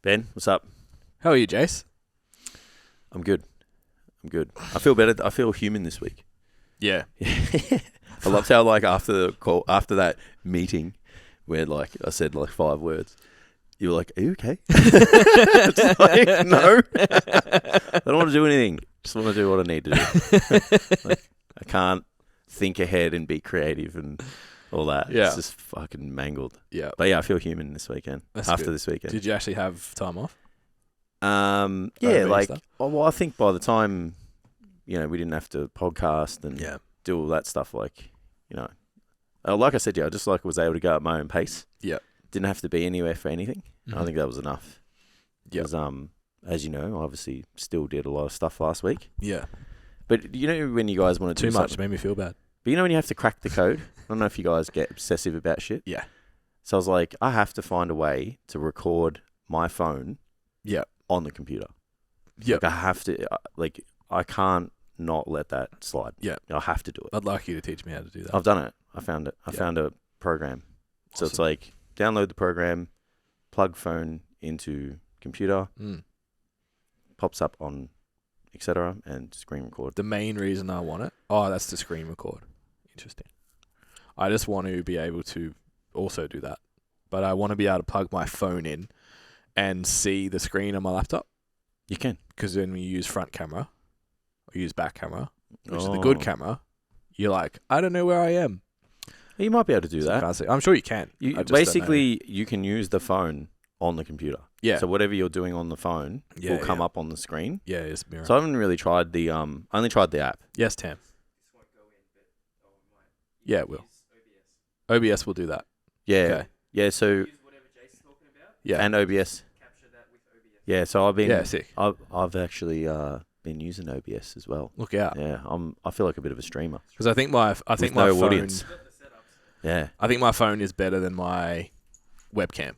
Ben, what's up? How are you, Jace? I'm good. I feel better. I feel human this week. Yeah. I loved how after the call, after that meeting, where I said 5 words, you were like, "Are you okay?" Just no. I don't want to do anything. Just want to do what I need to do. I can't think ahead and be creative and all that. Yeah. It's just fucking mangled. Yeah. But yeah, I feel human this weekend. That's after good. this weekend. Did you actually have time off? Yeah, Over Easter? I think by the time, we didn't have to podcast and do all that stuff, like I said, I just was able to go at my own pace. Yeah. Didn't have to be anywhere for anything. Mm-hmm. I think that was enough. Yeah. Because, as you know, I obviously still did a lot of stuff last week. Yeah. But when you guys want to do Too much something, made me feel bad. but when you have to crack the code, I don't know if you guys get obsessive about shit. Yeah. So I was like, I have to find a way to record my phone on the computer. Yeah. I have to, I can't not let that slide. Yeah. I have to do it. I'd like you to teach me how to do that. I've done it. I found it. I found a program. So Awesome. it's download the program, plug phone into computer, pops up on etc. and screen record. The main reason I want it, that's to screen record. Interesting. I just want to be able to also do that. But I want to be able to plug my phone in and see the screen on my laptop. You can. Because when you use front camera or use back camera, which is the good camera, you're like, I don't know where I am. You might be able to do that. I'm sure you can. You can use the phone on the computer. Yeah. So whatever you're doing on the phone will come up on the screen. Yeah, it's mirror. So I haven't really tried the I only tried the app. Yes, Tam. Yeah, it will. OBS will do that. Yeah. Okay. Yeah, so Yeah. and OBS. Yeah, so I've been sick. I've actually been using OBS as well. Look out. Yeah, I feel like a bit of a streamer. Because I think my With my no phone, audience. Yeah. I think my phone is better than my webcam.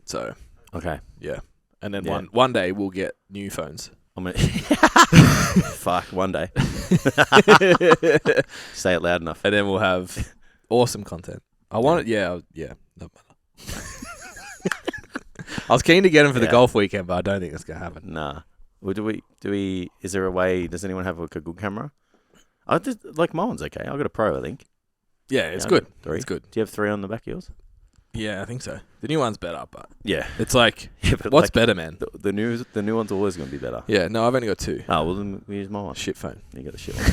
So Okay. yeah, and then Yeah. one day we'll get new phones. I'm gonna fuck one day. Say it loud enough. And then we'll have awesome content. I want it. Yeah. No matter. I was keen to get him for the golf weekend, but I don't think it's gonna happen. Nah. Well, do we? Is there a way? Does anyone have a good camera? I just my one's okay. I got a Pro, I think. Yeah, it's I good. got 3. It's good. Do you have 3 on the back of yours? Yeah, I think so. The new one's better, but Yeah. it's like, But what's better, man? The new one's always gonna be better. Yeah, no, I've only got 2. Oh well, then we use my one. Shit phone. You got a shit one.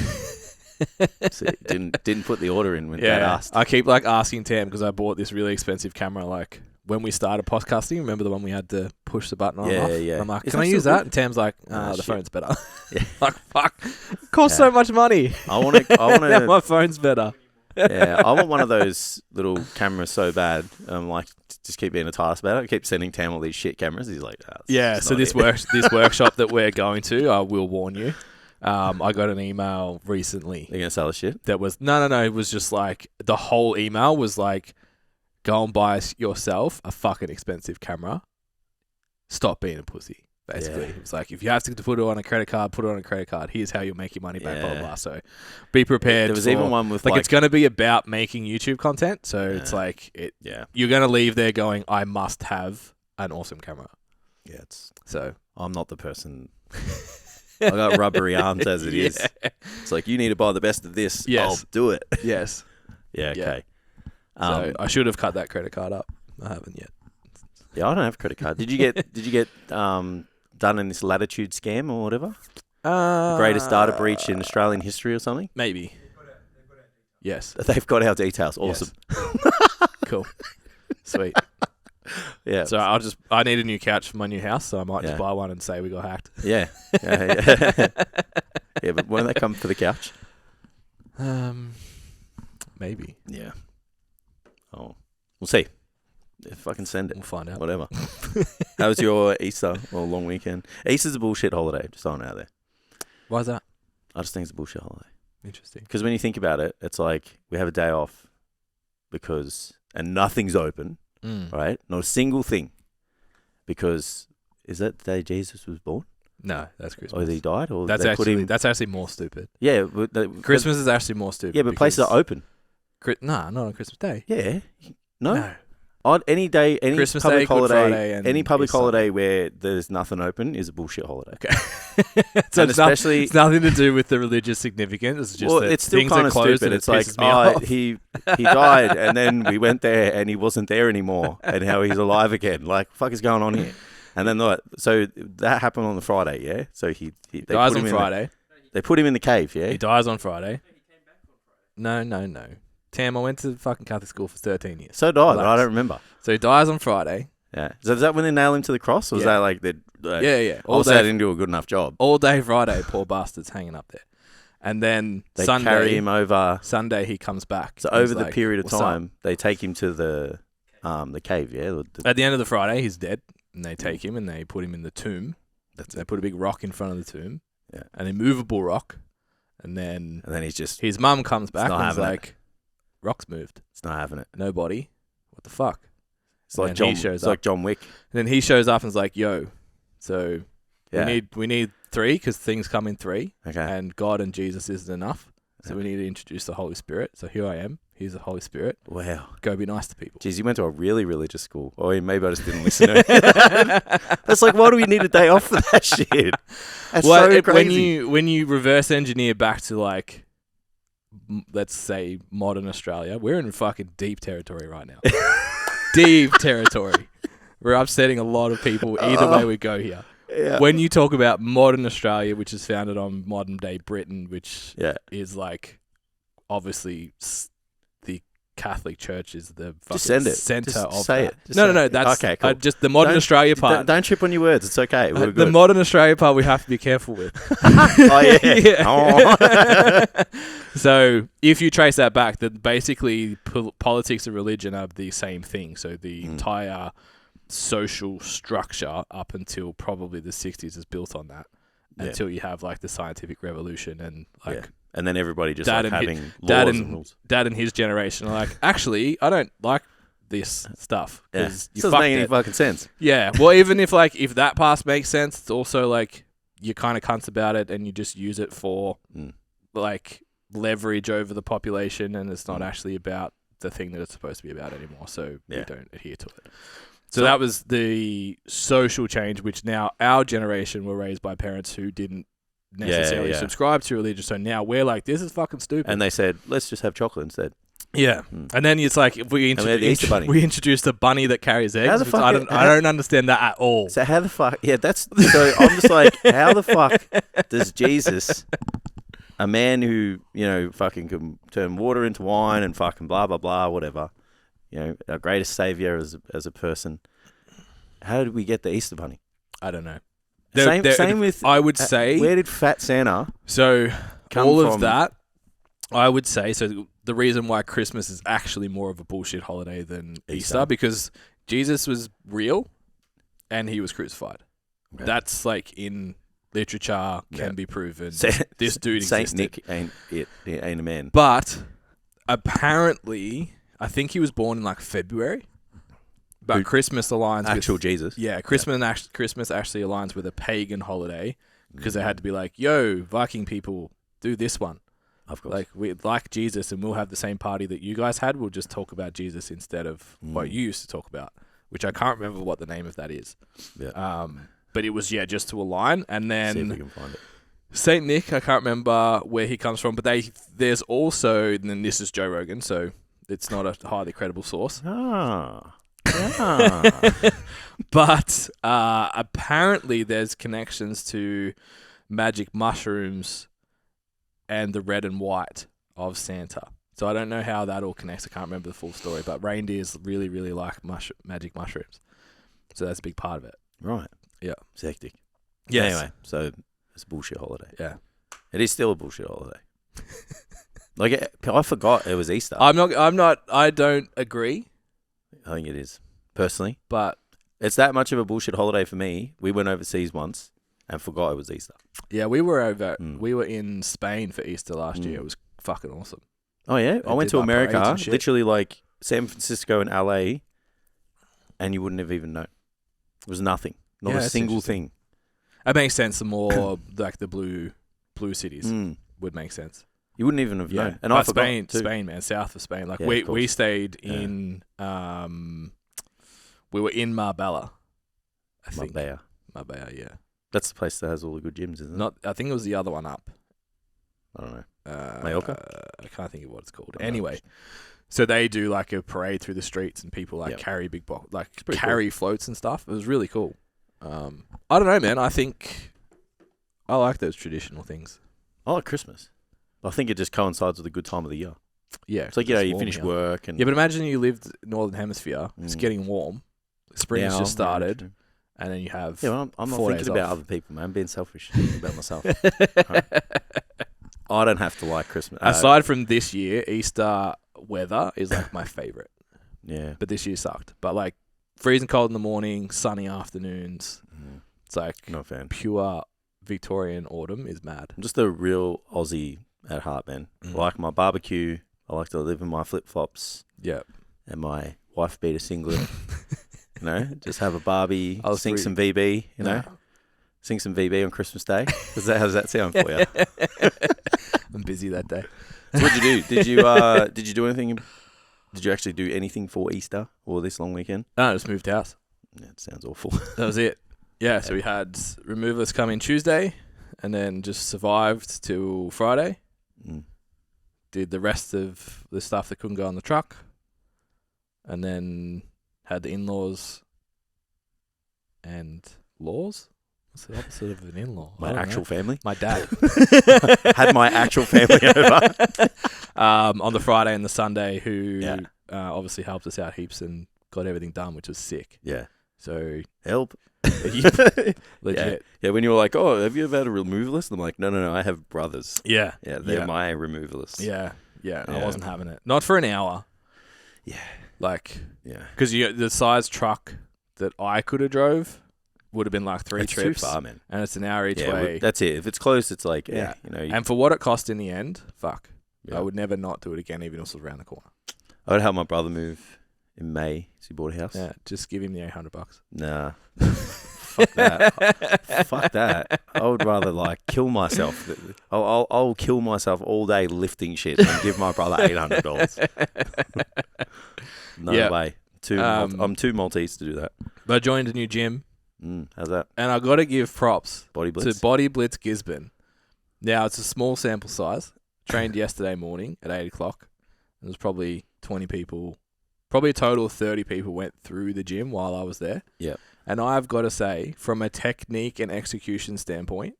See, didn't put the order in when Dad asked. I keep asking Tam because I bought this really expensive camera when we started podcasting. Remember the one we had to push the button on and off? Yeah. And I'm like, Is can I that use still that? good? And Tam's like, the shit. phone's better. Yeah. Fuck. It costs so much money. I want Now to. my phone's better. Yeah, I want one of those little cameras so bad. Just keep being a task about it. I keep sending Tam all these shit cameras. He's like, Yeah, so this workshop that we're going to, I will warn you. I got an email recently They're gonna sell us shit. that was no. It was just the whole email was go and buy yourself a fucking expensive camera. Stop being a pussy. Basically, Yeah. it was if you have to put it on a credit card, put it on a credit card. Here's how you'll make your money back. Blah blah Yeah. blah. So, be prepared. There was even one with it's going to be about making YouTube content. So it's Yeah. you're going to leave there going, I must have an awesome camera. Yeah, So I'm not the person. I got rubbery arms as it is. It's you need to buy the best of this. Yes. I'll do it. yes. Yeah. Okay. So I should have cut that credit card up. I haven't yet. Yeah, I don't have a credit card. Did you get done in this Latitude scam or whatever? Greatest data breach in Australian history or something? Maybe. Yes. They've got our details. Awesome. Cool. Sweet. Yeah. So I need a new couch for my new house, so I might just buy one and say we got hacked. Yeah. Yeah, but won't they come for the couch? Maybe. Yeah. Oh, we'll see. If I can send it. We'll find out. Whatever. How was your Easter or long weekend? Easter's a bullshit holiday. Just throwing it out there. Why is that? I just think it's a bullshit holiday. Interesting. Because when you think about it, it's we have a day off and nothing's open, right? Not a single thing. Because is that the day Jesus was born? No, that's Christmas. Or he died? Or That's actually more stupid. Yeah. Christmas is actually more stupid. Yeah, but places are open. Nah, not on Christmas Day. Yeah. No? On any day, any Christmas public Day, Good holiday, Friday, and any public Easter holiday where there's nothing open is a bullshit holiday. Okay. So And especially, it's nothing to do with the religious significance. It's just that it's still things kind are of closed stupid. and It's it like, pisses me off. he died, and then we went there, and he wasn't there anymore, and how he's alive again. Like, fuck is going on here? And then so that happened on the Friday, yeah. So they dies put him on in Friday. they put him in the cave, yeah. He dies on Friday. No. Tam, I went to fucking Catholic school for 13 years. So did I, but Relax. I don't remember. So he dies on Friday. Yeah. So is that when they nail him to the cross, or was Yeah. that like the? Yeah. Also, they didn't do a good enough job. All day Friday, poor bastard's hanging up there. And then They Sunday, carry him over. Sunday he comes back. So He's over the like, period of "What's up?" time, they take him to the cave, yeah. At the end of the Friday, he's dead. And they take him and they put him in the tomb. They put a big rock in front of the tomb. Yeah. An immovable rock. And then he's just. his mum comes back not and is having it. like, rock's moved. It's not having it. No body. What the fuck? It's like And John. he shows It's up. like John Wick. And then he shows up and is like, yo, so Yeah. we need 3 because things come in 3. Okay. And God and Jesus isn't enough. So we need to introduce the Holy Spirit. So here I am. Here's the Holy Spirit. Wow. Go be nice to people. Jeez, you went to a really religious school. Or maybe I just didn't listen to it. That's like, why do we need a day off for that shit? That's so crazy. When you reverse engineer back to like, let's say modern Australia, we're in fucking deep territory right now. Deep territory. We're upsetting a lot of people either way we go here. Yeah. When you talk about modern Australia, which is founded on modern day Britain, which is like obviously the Catholic Church is the fucking Just send it. center Just of say that. it. Just No, say it. that's Okay, cool. just the modern Don't- Australia part. Don't trip on your words. It's okay. We're The good. modern Australia part we have to be careful with. Oh, yeah. Oh. So if you trace that back, that basically politics and religion are the same thing. So the entire social structure up until probably the 60s is built on that. Until you have like the scientific revolution and like. Yeah. And then everybody just Dad like and having laws and rules. Dad and his generation are like, actually, I don't like this stuff. Yeah. Because It you doesn't fucked make any it. fucking sense. Yeah. Well, even if that past makes sense, it's also like you're kind of cunts about it and you just use it for like leverage over the population, and it's not actually about the thing that it's supposed to be about anymore. So we don't adhere to it. So that was the social change, which now our generation were raised by parents who didn't necessarily subscribe to religion. So now we're like, this is fucking stupid. And they said, let's just have chocolate instead. Yeah. And then it's like, if we the Easter bunny. we introduced a bunny that carries eggs. How the fuck I don't understand that at all. So how the fuck? Yeah, that's so. I'm just like, how the fuck does Jesus, a man who fucking can turn water into wine and fucking blah blah blah whatever, our greatest savior as a person, how did we get the Easter bunny? I don't know. Same with. I would say. Where did Fat Santa? So come all from? of that, I would say. So the reason why Christmas is actually more of a bullshit holiday than Easter, because Jesus was real, and he was crucified. Okay. That's like in literature can be proven. This dude existed. Saint Nick ain't a man. But apparently, I think he was born in like February. But Christmas aligns actual with Jesus. Yeah, Christmas actually aligns with a pagan holiday because they had to be like, yo, Viking people, do this one. Of course. Like we like Jesus and we'll have the same party that you guys had. We'll just talk about Jesus instead of what you used to talk about, which I can't remember what the name of that is. Yeah. But it was just to align. And then see if we can find it. Saint Nick, I can't remember where he comes from, but there's also, and then this is Joe Rogan, so it's not a highly credible source. But apparently there's connections to magic mushrooms and the red and white of Santa. So I don't know how that all connects. I can't remember the full story, but reindeers really, really like magic mushrooms. So that's a big part of it. Right. Yeah. It's hectic. Yes. Anyway, so it's a bullshit holiday. Yeah. It is still a bullshit holiday. Like, I forgot it was Easter. I don't agree. I think it is. Personally. But it's that much of a bullshit holiday for me. We went overseas once and forgot it was Easter. Yeah, we were in Spain for Easter last year. It was fucking awesome. Oh, yeah? I went to did, like, America, parades and shit. literally like San Francisco and LA, and you wouldn't have even known. It was nothing. Not a that's single thing. It makes sense. The more like the blue cities would make sense. You wouldn't even have known. And but I forgot Spain, too. Spain, man, south of Spain. Like Yeah, we stayed in We were in Marbella, I think. Marbella. Yeah. That's the place that has all the good gyms, isn't it? Not. I think it was the other one up. I don't know. Mallorca? I can't think of what it's called. I don't know. Anyway, so they do like a parade through the streets and people like Yep. carry big pretty carry floats and stuff. It was really cool. I don't know, man. I think I like those traditional things. I like Christmas. I think it just coincides with a good time of the year. Yeah. It's like, you finish work and... Yeah, but imagine you lived Northern Hemisphere. It's Mm. getting warm. Spring's Yeah, just started. yeah, And then you have Yeah, well, I'm not 4 days thinking about off. other people, man. I'm being selfish about myself. I don't have to like Christmas. Aside from this year, Easter weather is like my favorite. Yeah. But this year sucked. But like freezing cold in the morning, sunny afternoons. Mm. It's like Not a fan. pure Victorian autumn is mad. I'm just a real Aussie at heart, man. I like my barbecue. I like to live in my flip-flops Yeah. and my wife beater singlet. Just have a Barbie, I was sing pretty- some VB, sing some VB on Christmas Day. How does that sound for you? I'm busy that day. So what'd you do? Did you do anything? Did you actually do anything for Easter or this long weekend? No, I just moved house. Yeah, it sounds awful. That was it. Yeah, so we had removalists come in Tuesday and then just survived till Friday. Mm. Did the rest of the stuff that couldn't go on the truck. And then had the in-laws and laws? What's the opposite of an in-law? I My don't actual know. family? My dad. Had my actual family over. On the Friday and the Sunday, who Yeah. obviously helped us out heaps and got everything done, which was sick. Yeah. So Help. legit. Yeah, when you were like, oh, have you ever had a removalist? I'm like, no, I have brothers. Yeah. Yeah, they're Yeah. my removalists. Yeah. I Yeah. wasn't having it. Not for an hour. Yeah. Like, Yeah. because the size truck that I could have drove would have been like 3 It's trips. too far, man. And it's an hour each Yeah, way. that's it. If it's close, it's like, Yeah. And And for what it cost in the end, fuck. yeah. I would never not do it again, even if it was around the corner. I would help my brother move in May. So he bought a house. Yeah, just give him the $800. Nah. Fuck that. Fuck that. I would rather like kill myself. I'll kill myself all day lifting shit and give my brother $800. No Yeah. way. I'm too Maltese to do that. But I joined a new gym, How's that? and I got to give props Body Blitz? to Body Blitz Gisborne. Now, it's a small sample size. Trained yesterday morning at 8 o'clock. There was probably 20 people, probably a total of 30 people went through the gym while I was there. Yep. And I've got to say, from a technique and execution standpoint,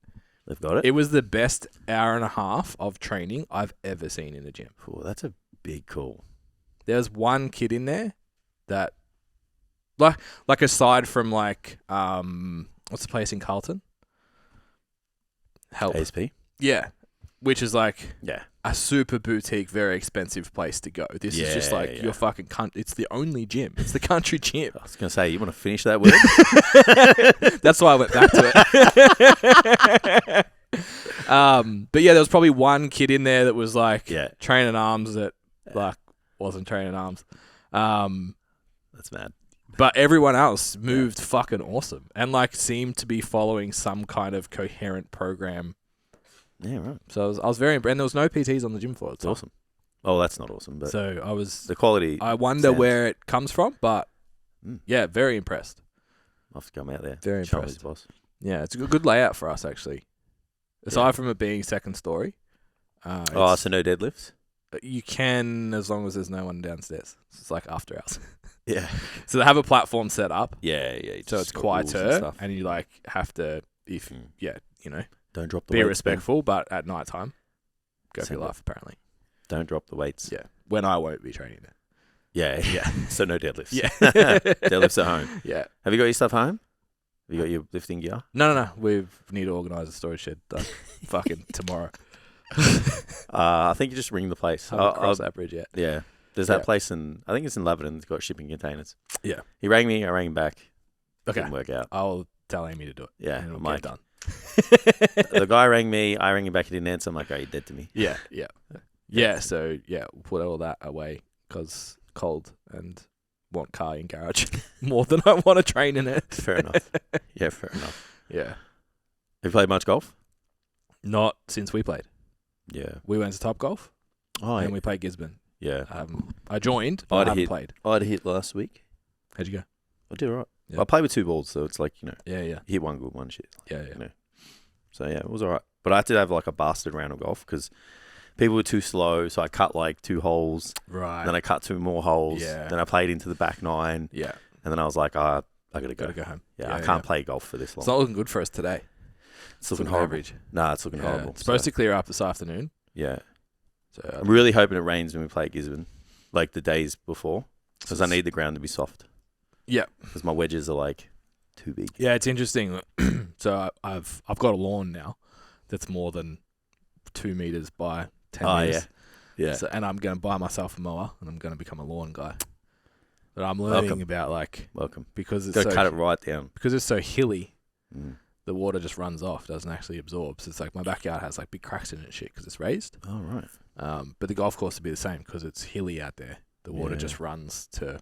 They've got it? it was the best hour and a half of training I've ever seen in a gym. Cool. That's a big call. There's one kid in there that, like aside from like, what's the place in Carlton? Help. ASP? Yeah. Which is like Yeah. a super boutique, very expensive place to go. This is just like Yeah. your fucking it's the only gym. It's the country gym. I was going to say, you want to finish that word? That's why I went back to it. But yeah, there was probably one kid in there that was like Yeah. training arms that like wasn't training arms. That's mad. But everyone else moved fucking awesome and like seemed to be following some kind of coherent program. Yeah, right. So I was very impressed. And there was no PTs on the gym floor. It's awesome. Oh, that's not awesome, but So I was. the quality, I wonder sounds- where it comes from, but Mm. yeah, very impressed. I'll have to come out there. Very Show impressed. his boss. Yeah, it's a good layout for us actually. Aside from it being second story, Oh, so no deadlifts? you can as long as there's no one downstairs. It's like after hours. Yeah. So they have a platform set up, Yeah. You so just it's got rules and quieter, stuff. and you like have to Don't drop the be weights, man. respectful, but at night time, go for Send your it. life. Apparently, Don't drop the weights. yeah. When I won't be training there. Yeah. So no deadlifts. Yeah. Deadlifts at home. Yeah. Have you got your stuff home? Have you got your lifting gear? No. We need to organise a storage shed. Fucking tomorrow. I think you just ring the place. Haven't crossed that bridge yet. Yeah. There's that Yeah. place I think it's in Laverton. It's got shipping containers. Yeah. He rang me. I rang him back. Okay. Didn't work out. I'll tell Amy to do it. Yeah. And it'll I'm get like, done. the guy rang me. I rang him back. He didn't answer. I'm like, oh, you're dead to me. Yeah. So we'll put all that away because cold and want car in garage more than I want to train in it. Fair enough. Yeah, fair enough. Yeah. Have you played much golf? Not since we played. Yeah. We went to Top Golf Oh, and we played Gisborne. yeah. I joined, but I I'd haven't hit- played. I had a hit last week. How'd you go? I did all right. Yeah. I played with 2 balls, so it's like, Yeah. you hit one good, one shit. Yeah. You know. So, yeah, it was all right. But I did have like a bastard round of golf because people were too slow, so I cut like 2 holes. Right. Then I cut 2 more holes. Yeah. Then I played into the back 9. Yeah. And then I was like, I got to go. Gotta go home. Yeah, I can't play golf for this long. It's not looking good for us today. It's looking horrible. Average. Nah, it's looking horrible. It's supposed to clear up this afternoon. Yeah. So I'm really hoping it rains when we play Gisborne, like the days before, because I need the ground to be soft. Yeah. Because my wedges are like too big. Yeah, it's interesting. So I've got a lawn now that's more than 2 meters by 10 meters. Yeah. So, and I'm going to buy myself a mower, and I'm going to become a lawn guy. But I'm learning about Welcome. because it's Go cut it right down. Because it's so hilly. Mm. The water just runs off, doesn't actually absorb. So it's like my backyard has like big cracks in it and shit because it's raised. Oh, right. But the golf course would be the same because it's hilly out there. The water just runs to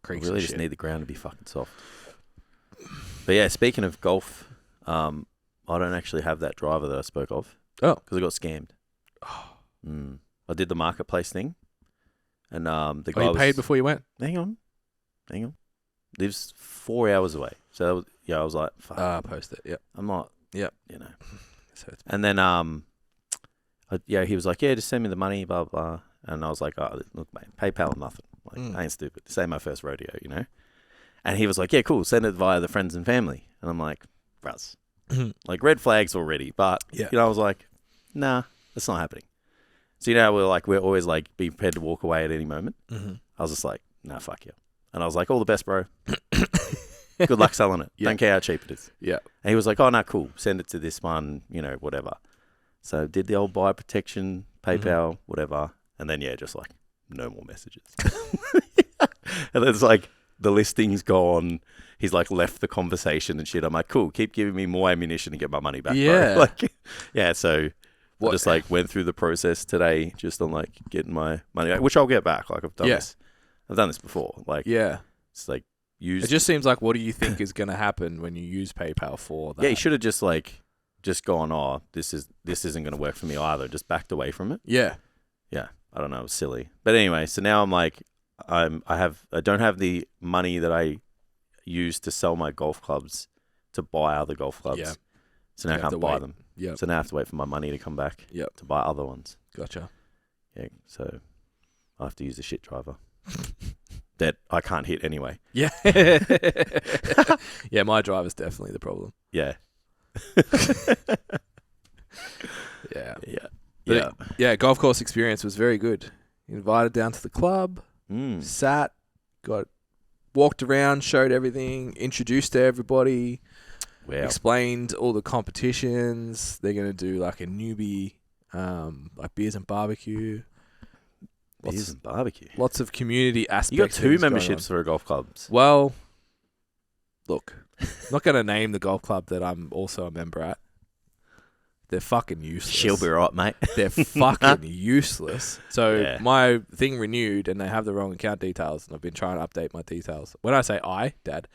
creeks. I really and just shit. need the ground to be fucking soft. But yeah, speaking of golf, I don't actually have that driver that I spoke of. Oh. Because I got scammed. I did the marketplace thing. And the guy you paid before you went? Hang on. Lives 4 hours away. So that was, I was like, fuck. Post it. Yep. I'm not. Yep. So and then he was like, yeah, just send me the money, blah blah. And I was like, oh, look, mate, PayPal or nothing. Like, I ain't stupid. This ain't my first rodeo, And he was like, yeah, cool, send it via the friends and family. And I'm like, Russ, like red flags already. But I was like, nah, that's not happening. So we're always like be prepared to walk away at any moment. I was just like, nah, fuck you. And I was like, all the best, bro. Good luck selling it. Don't care how cheap it is. Yeah. And he was like, oh, no, cool. Send it to this one, whatever. So did the old buyer protection, PayPal, whatever. And then, just like no more messages. And then it's like the listing's gone. He's like left the conversation and shit. I'm like, cool, keep giving me more ammunition to get my money back. Yeah. Bro. So I just like went through the process today just on like getting my money back, which I'll get back. Like I've done this. I've done this before. Like, it's like it just seems like, what do you think is going to happen when you use PayPal for that? Yeah, you should have just gone, oh, this isn't going to work for me either. Just backed away from it. Yeah. Yeah. I don't know. It was silly. But anyway, so now I'm like, I don't have the money that I use to sell my golf clubs to buy other golf clubs. Yeah. So now I can't buy them. Yeah. So now I have to wait for my money to come back. Yep. To buy other ones. Gotcha. Yeah. So I have to use the shit driver. That I can't hit anyway. Yeah. Yeah, my driver's definitely the problem. Yeah. Yeah, golf course experience was very good. Invited down to the club, sat, walked around, showed everything, introduced to everybody, explained all the competitions. They're going to do like a newbie, like beers and barbecue. Beers and barbecue. Lots of community aspects. You got 2 memberships for golf clubs. Well, look, I'm not going to name the golf club that I'm also a member at. They're fucking useless. She'll be right, mate. They're fucking useless. So my thing renewed, and they have the wrong account details, and I've been trying to update my details. When I say Dad,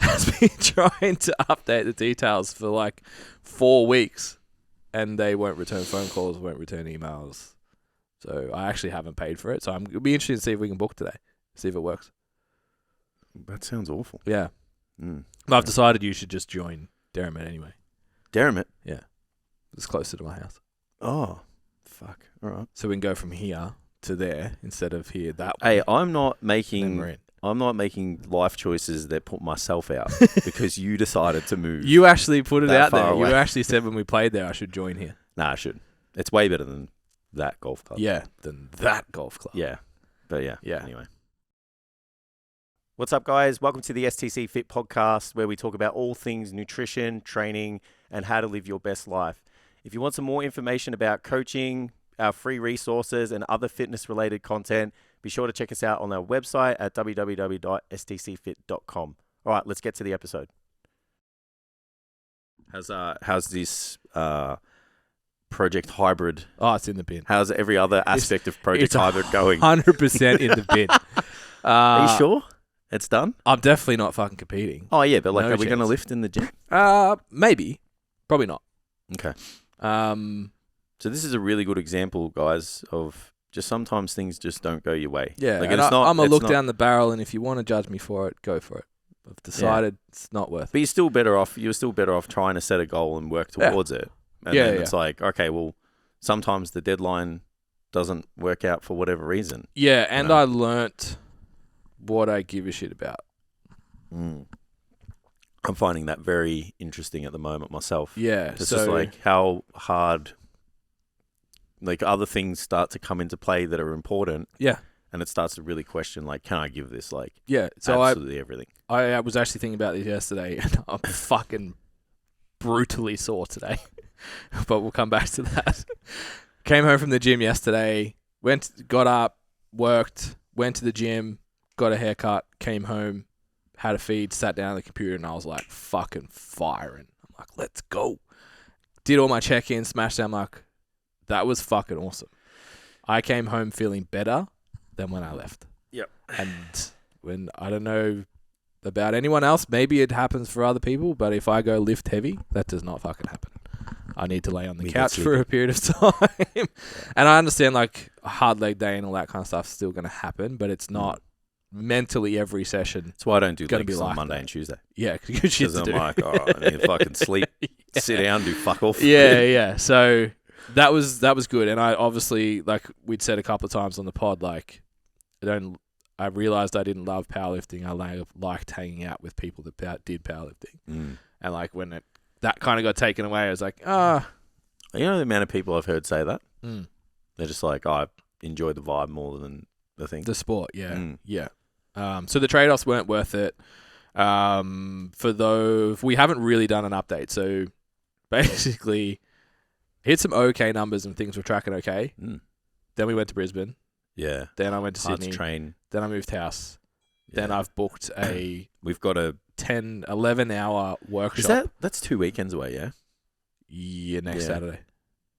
has been trying to update the details for like 4 weeks, and they won't return phone calls, won't return emails. So I actually haven't paid for it. So it'll be interesting to see if we can book today, see if it works. That sounds awful. Yeah. I've decided you should just join Derrimut anyway. Derrimut? Yeah. It's closer to my house. Oh, fuck. All right. So we can go from here to there instead of here that way. Hey, I'm not making life choices that put myself out because you decided to move. You actually put it out there. Away. You actually said when we played there I should join here. Nah, I should. It's way better than that golf club. Yeah, than that golf club. Yeah. But yeah. Anyway. What's up, guys? Welcome to the STCfit podcast, where we talk about all things nutrition, training, and how to live your best life. If you want some more information about coaching, our free resources, and other fitness-related content, be sure to check us out on our website at www.stcfit.com. All right, let's get to the episode. How's this Project Hybrid? Oh, it's in the bin. How's every other aspect of Project Hybrid going? 100% in the bin. Are you sure it's done? I'm definitely not fucking competing. Oh, yeah, but like, are we going to lift in the gym? Maybe. Probably not. Okay. So this is a really good example, guys, of just sometimes things just don't go your way. Yeah, like, and I'm a look down the barrel, and if you want to judge me for it, go for it. I've decided it's not worth it. But you're still better off trying to set a goal and work towards it. And then it's like, okay, well, sometimes the deadline doesn't work out for whatever reason. Yeah, and I learnt what I give a shit about. I'm finding that very interesting at the moment myself. Yeah. It's just like how hard, like other things start to come into play that are important. Yeah. And it starts to really question, like, can I give this, like, so absolutely everything? I was actually thinking about this yesterday, and I'm fucking brutally sore today. But we'll come back to that. Came home from the gym yesterday, got up, worked, went to the gym, got a haircut, came home, had a feed, sat down at the computer, and I was like fucking firing. I'm like, let's go. Did all my check-ins, smashed them. I'm like, that was fucking awesome. I came home feeling better than when I left. Yep. And when, I don't know about anyone else, maybe it happens for other people, but if I go lift heavy, that does not fucking happen. I need to lay on the couch for a period of time. And I understand like a hard leg day and all that kind of stuff is still going to happen, but it's not mentally every session. That's why I don't do legs like on Monday that. and Tuesday. Yeah, because I'm like, oh, I need to fucking sleep, sit down, do fuck off. Yeah. So that was good. And I obviously, like we'd said a couple of times on the pod, like I realized I didn't love powerlifting. I liked hanging out with people that did powerlifting. And like when that kind of got taken away, I was like, You know the amount of people I've heard say that? They're just like, I enjoy the vibe more than the thing. The sport, yeah. So the trade-offs weren't worth it. We haven't really done an update. So basically, hit some okay numbers and things were tracking okay. Then we went to Brisbane. Yeah. Then I went to Sydney. Hard to train. Then I moved house. Yeah. Then I've booked We've got a 10, 11 hour workshop. That's 2 weekends away, yeah? Yeah, next Saturday.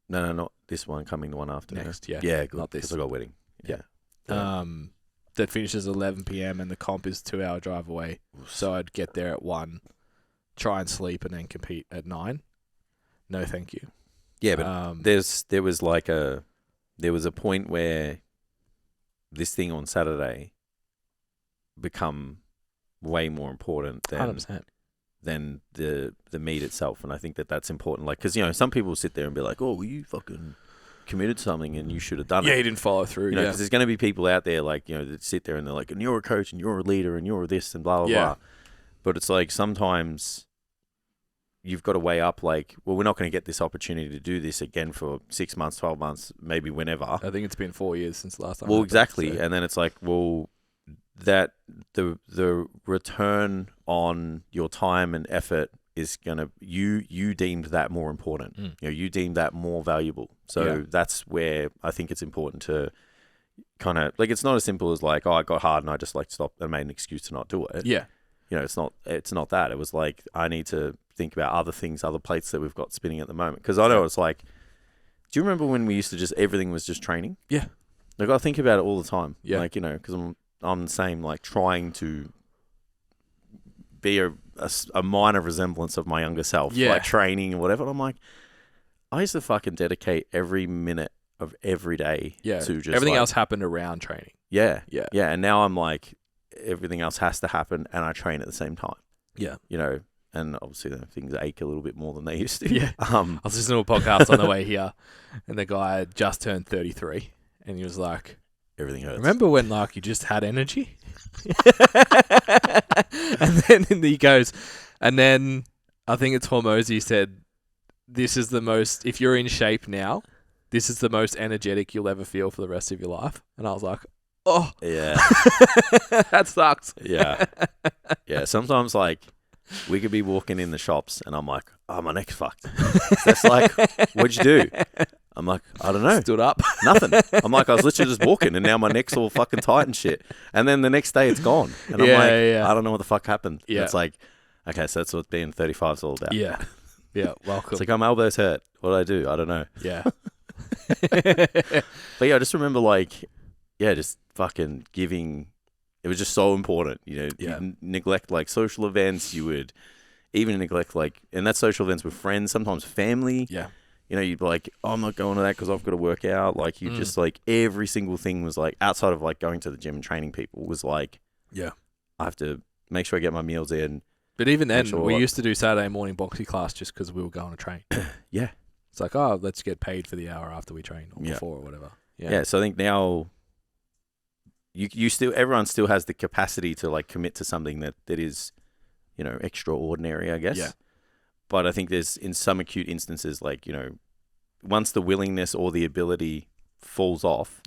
No, not this one, coming the one after. Next, yeah. Yeah, good. Not this. Because I got a wedding. Yeah. That finishes at 11 p.m. and the comp is 2 hour drive away. So I'd get there at 1, try and sleep and then compete at 9. No, thank you. Yeah, but there was a point where this thing on Saturday become way more important than 100%. than the meet itself, and I think that's important. Like, because some people sit there and be like, "Oh, well, you fucking committed to something and you should have done it." Yeah, you didn't follow through. Because there's going to be people out there like that sit there and they're like, "And you're a coach and you're a leader and you're this and blah blah blah." But it's like sometimes you've got to weigh up like, well, we're not going to get this opportunity to do this again for 6 months, 12 months, maybe whenever. I think it's been 4 years since the last time. Well, exactly, and then it's like, well, that the return on your time and effort is gonna you deemed that more important. You deemed that more valuable. So that's where I think it's important to kind of like, it's not as simple as like, oh, I got hard and I just like stopped and made an excuse to not do it. Yeah. It's not that. It was like, I need to think about other things, other plates that we've got spinning at the moment. Because I know it's like, do you remember when we used to everything was just training? Yeah. Like, I think about it all the time. Yeah. Like, because I'm the same, like trying to be a minor resemblance of my younger self, like training and whatever. And I'm like, I used to fucking dedicate every minute of every day to just everything else happened around training. Yeah. And now I'm like, everything else has to happen and I train at the same time. Yeah. And obviously things ache a little bit more than they used to. Yeah. I was listening to a podcast on the way here and the guy had just turned 33 and he was like, everything hurts. Remember when like you just had energy? And then he goes, and then I think it's Hormozy said, this is the most, if you're in shape now, this is the most energetic you'll ever feel for the rest of your life. And I was like, oh. Yeah. That sucks. Yeah. Yeah. Sometimes like we could be walking in the shops and I'm like, oh, my neck's fucked. That's like, what'd you do? I'm like, I don't know. Stood up. Nothing. I'm like, I was literally just walking and now my neck's all fucking tight and shit. And then the next day it's gone. And I'm like, I don't know what the fuck happened. Yeah. It's like, okay, so that's what being 35 is all about. Yeah. Yeah. Welcome. It's like, my elbows hurt. What did I do? I don't know. Yeah. But yeah, I just remember like, just fucking giving. It was just so important. You'd neglect like social events. You would even neglect like, and that's social events with friends, sometimes family. Yeah. You'd be like, oh, I'm not going to that because I've got to work out. Like, you just like every single thing was like, outside of like going to the gym and training people was like, I have to make sure I get my meals in. But even then, sure we used to do Saturday morning boxing class just because we were going to train. Yeah. It's like, oh, let's get paid for the hour after we train or before or whatever. Yeah. So I think now everyone still has the capacity to like commit to something that is, extraordinary, I guess. Yeah. But I think there's in some acute instances, like, once the willingness or the ability falls off,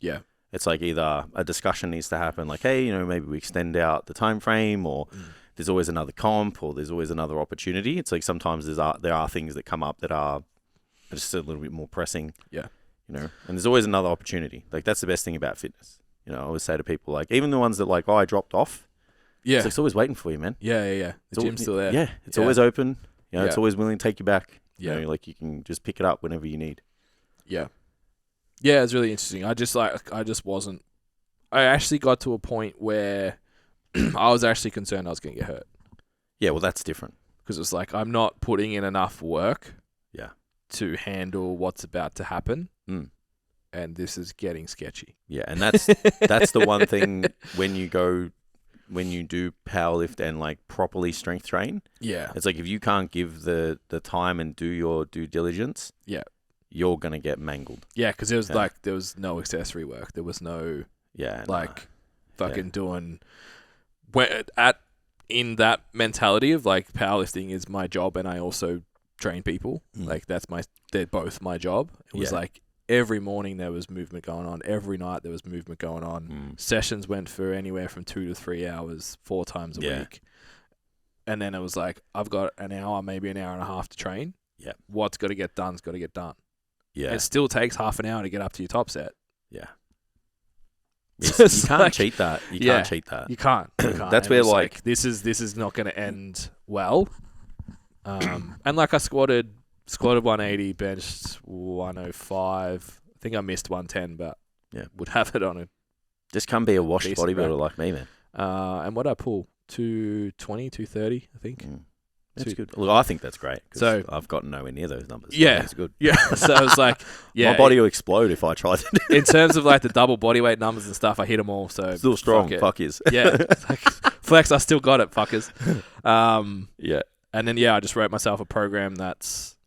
it's like either a discussion needs to happen, like, hey, maybe we extend out the time frame, or there's always another comp, or there's always another opportunity. It's like sometimes there are things that come up that are just a little bit more pressing. Yeah. And there's always another opportunity. Like, that's the best thing about fitness. I always say to people, like, even the ones that like, oh, I dropped off. Yeah. It's always waiting for you, man. Yeah. The gym's still there. Yeah. It's always open. It's always willing to take you back. Like you can just pick it up whenever you need. Yeah. Yeah, it's really interesting. I actually got to a point where I was actually concerned I was going to get hurt. Yeah, well, that's different. Because it's like, I'm not putting in enough work to handle what's about to happen. And this is getting sketchy. Yeah, and that's the one thing when you do powerlift and like properly strength train. Yeah. It's like if you can't give the time and do your due diligence, you're going to get mangled. Yeah, because there was no accessory work. There was no doing in that mentality of like powerlifting is my job and I also train people. Like they're both my job. It was like every morning there was movement going on. Every night there was movement going on. Sessions went for anywhere from 2 to 3 hours, 4 times a week. And then it was like, I've got an hour, maybe an hour and a half to train. Yeah. What's got to get done's got to get done. Yeah. It still takes half an hour to get up to your top set. Yeah. You can't cheat that. You can't cheat that. You can't. That's where like this is not going to end well. And like I squatted 180, benched 105. I think I missed 110, but would have it on it. Just can't be a washed bodybuilder like me, man. And what did I pull? 220, 230, I think. That's good. Look, I think that's great. So I've gotten nowhere near those numbers. Yeah, it's good. Yeah. So I was like, my body will explode if I try to do it. In terms of like the double body weight numbers and stuff, I hit them all. So still strong, fuckers. Yeah, like, flex. I still got it, fuckers. Yeah. And then I just wrote myself a program that's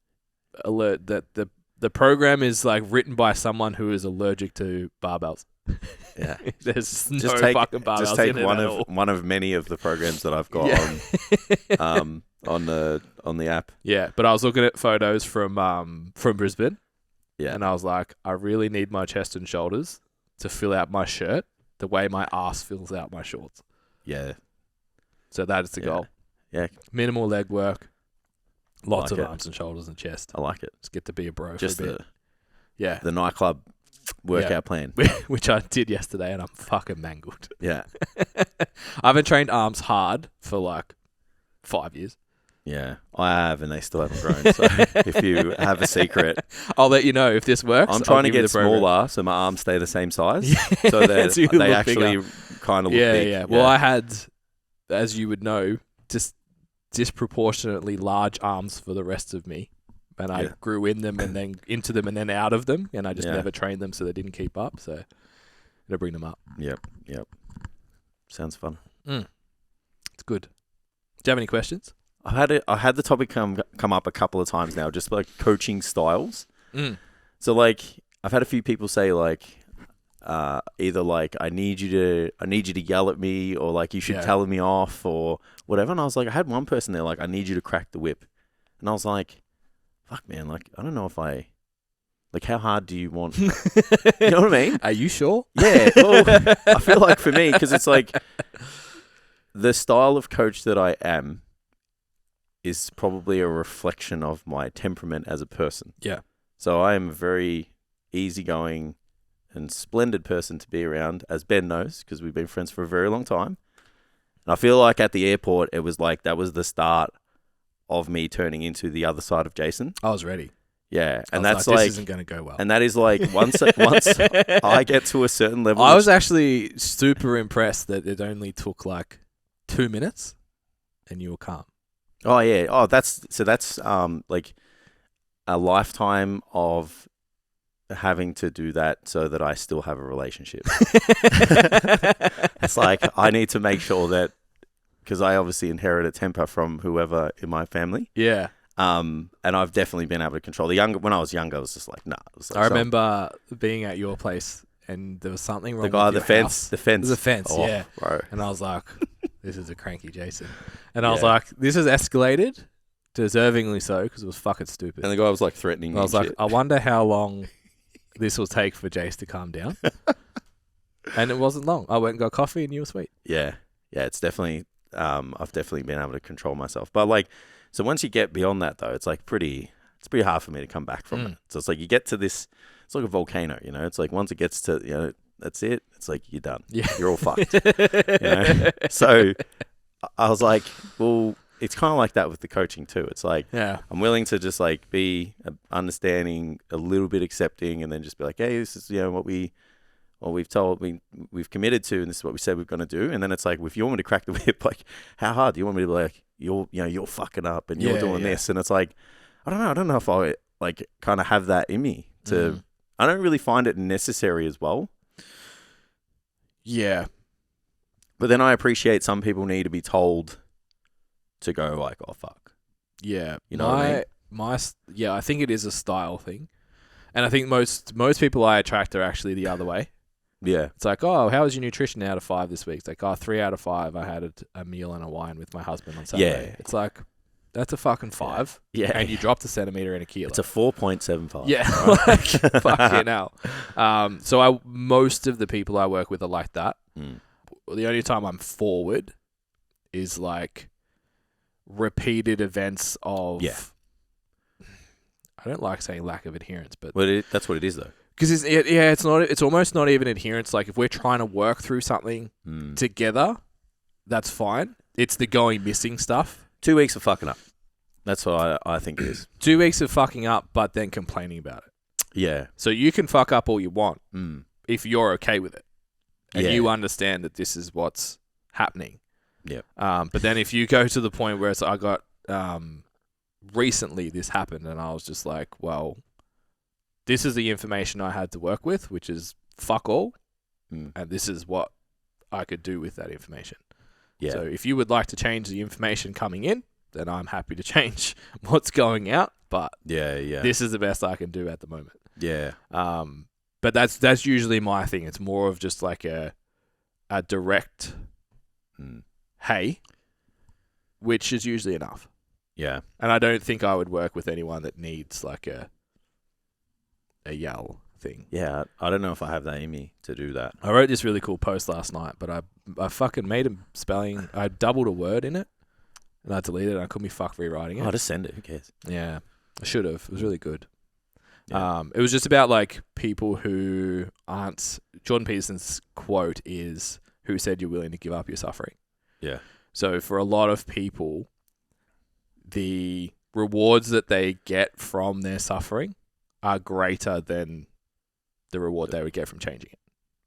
alert that the program is like written by someone who is allergic to barbells. Yeah, there's no fucking barbells. Just take in one of many of the programs that I've got on the app. Yeah, but I was looking at photos from Brisbane. Yeah, and I was like, I really need my chest and shoulders to fill out my shirt the way my ass fills out my shorts. Yeah, so that is the goal. Yeah, minimal leg work, lots of arms and shoulders and chest. I like it. Just get to be a bro. Just for a bit. The nightclub workout plan, which I did yesterday, and I'm fucking mangled. Yeah, I haven't trained arms hard for like 5 years. Yeah, I have, and they still haven't grown. So if you have a secret, I'll let you know if this works. I'm trying to get smaller so my arms stay the same size, so that they actually kind of look big. Yeah. Well, I had, as you would know, just disproportionately large arms for the rest of me. And I grew in them and then into them and then out of them. And I just never trained them, so they didn't keep up. So it'll bring them up. Yep. Sounds fun. It's good. Do you have any questions? I had the topic come up a couple of times now, just like coaching styles. So like I've had a few people say like either like I need you to yell at me, or like you should tell me off or whatever. And I was like, I had one person there like, I need you to crack the whip. And I was like, fuck man, like I don't know if I like, how hard do you want? You know what I mean? Are you sure? Yeah. Well, I feel like for me, because it's like the style of coach that I am is probably a reflection of my temperament as a person. Yeah. So I am a very easygoing and splendid person to be around, as Ben knows, because we've been friends for a very long time. And I feel like at the airport, it was like that was the start of me turning into the other side of Jason. I was ready. Yeah, and that's like this isn't going to go well. And that is like once I get to a certain level. I was actually super impressed that it only took like 2 minutes, and you were calm. Oh yeah. Oh, that's like a lifetime of having to do that so that I still have a relationship. It's like I need to make sure that because I obviously inherit a temper from whoever in my family. Yeah. And I've definitely been able to control when I was younger, I was just like, nah. It was like, I remember being at your place and there was something wrong the guy, with the your fence, house. the fence. There's a fence, Oh, yeah. bro. And I was like, this is a cranky Jason. And I was Yeah. like, this has escalated, deservingly so, because it was fucking stupid. And the guy was like threatening me. I was and like, shit. I wonder how long this will take for Jace to calm down. And it wasn't long. I went and got coffee and you were sweet. Yeah. It's definitely, I've definitely been able to control myself. But like, so once you get beyond that though, it's like it's pretty hard for me to come back from it. So it's like you get to this, it's like a volcano, you know, it's like once it gets to, that's it. It's like, you're done. Yeah. You're all fucked. So I was like, well, it's kind of like that with the coaching too. It's like, I'm willing to just like be understanding, a little bit accepting, and then just be like, hey, this is, what we've committed to, and this is what we said we're going to do. And then it's like, if you want me to crack the whip, like, how hard do you want me to be like, you're fucking up and you're doing this? And it's like, I don't know if I like kind of have that in me to, I don't really find it necessary as well. Yeah. But then I appreciate some people need to be told to go like, oh, fuck. Yeah. You know what I mean? I think it is a style thing. And I think most people I attract are actually the other way. Yeah. It's like, oh, how was your nutrition out of 5 this week? It's like, 3 out of 5. I had a meal and a wine with my husband on Saturday. Yeah. It's like, that's a fucking 5. Yeah. And you dropped a centimeter and a kilo. It's a 4.75. Yeah. Like, fucking hell. So most of the people I work with are like that. The only time I'm forward is like repeated events of... Yeah. I don't like saying lack of adherence, but... Well, that's what it is though. Because it's almost not even adherence. Like if we're trying to work through something together, that's fine. It's the going missing stuff. 2 weeks of fucking up. That's what I think it is. 2 weeks of fucking up, but then complaining about it. Yeah. So you can fuck up all you want if you're okay with it. And you understand that this is what's happening. Yeah. But then if you go to the point where I got... recently this happened and I was just like, well... This is the information I had to work with, which is fuck all, and this is what I could do with that information. Yeah. So if you would like to change the information coming in, then I'm happy to change what's going out. But this is the best I can do at the moment. Yeah. But that's usually my thing. It's more of just like a direct, hey, which is usually enough. Yeah. And I don't think I would work with anyone that needs like a yell thing. Yeah, I don't know if I have that in me to do that. I wrote this really cool post last night, but I fucking made a spelling. I doubled a word in it, and I deleted it. And I couldn't be fucked rewriting it. Oh, just send it. Who cares? Yeah, I should have. It was really good. Yeah. It was just about like people who aren't... Jordan Peterson's quote is, who said you're willing to give up your suffering? Yeah. So for a lot of people, the rewards that they get from their suffering are greater than the reward they would get from changing it.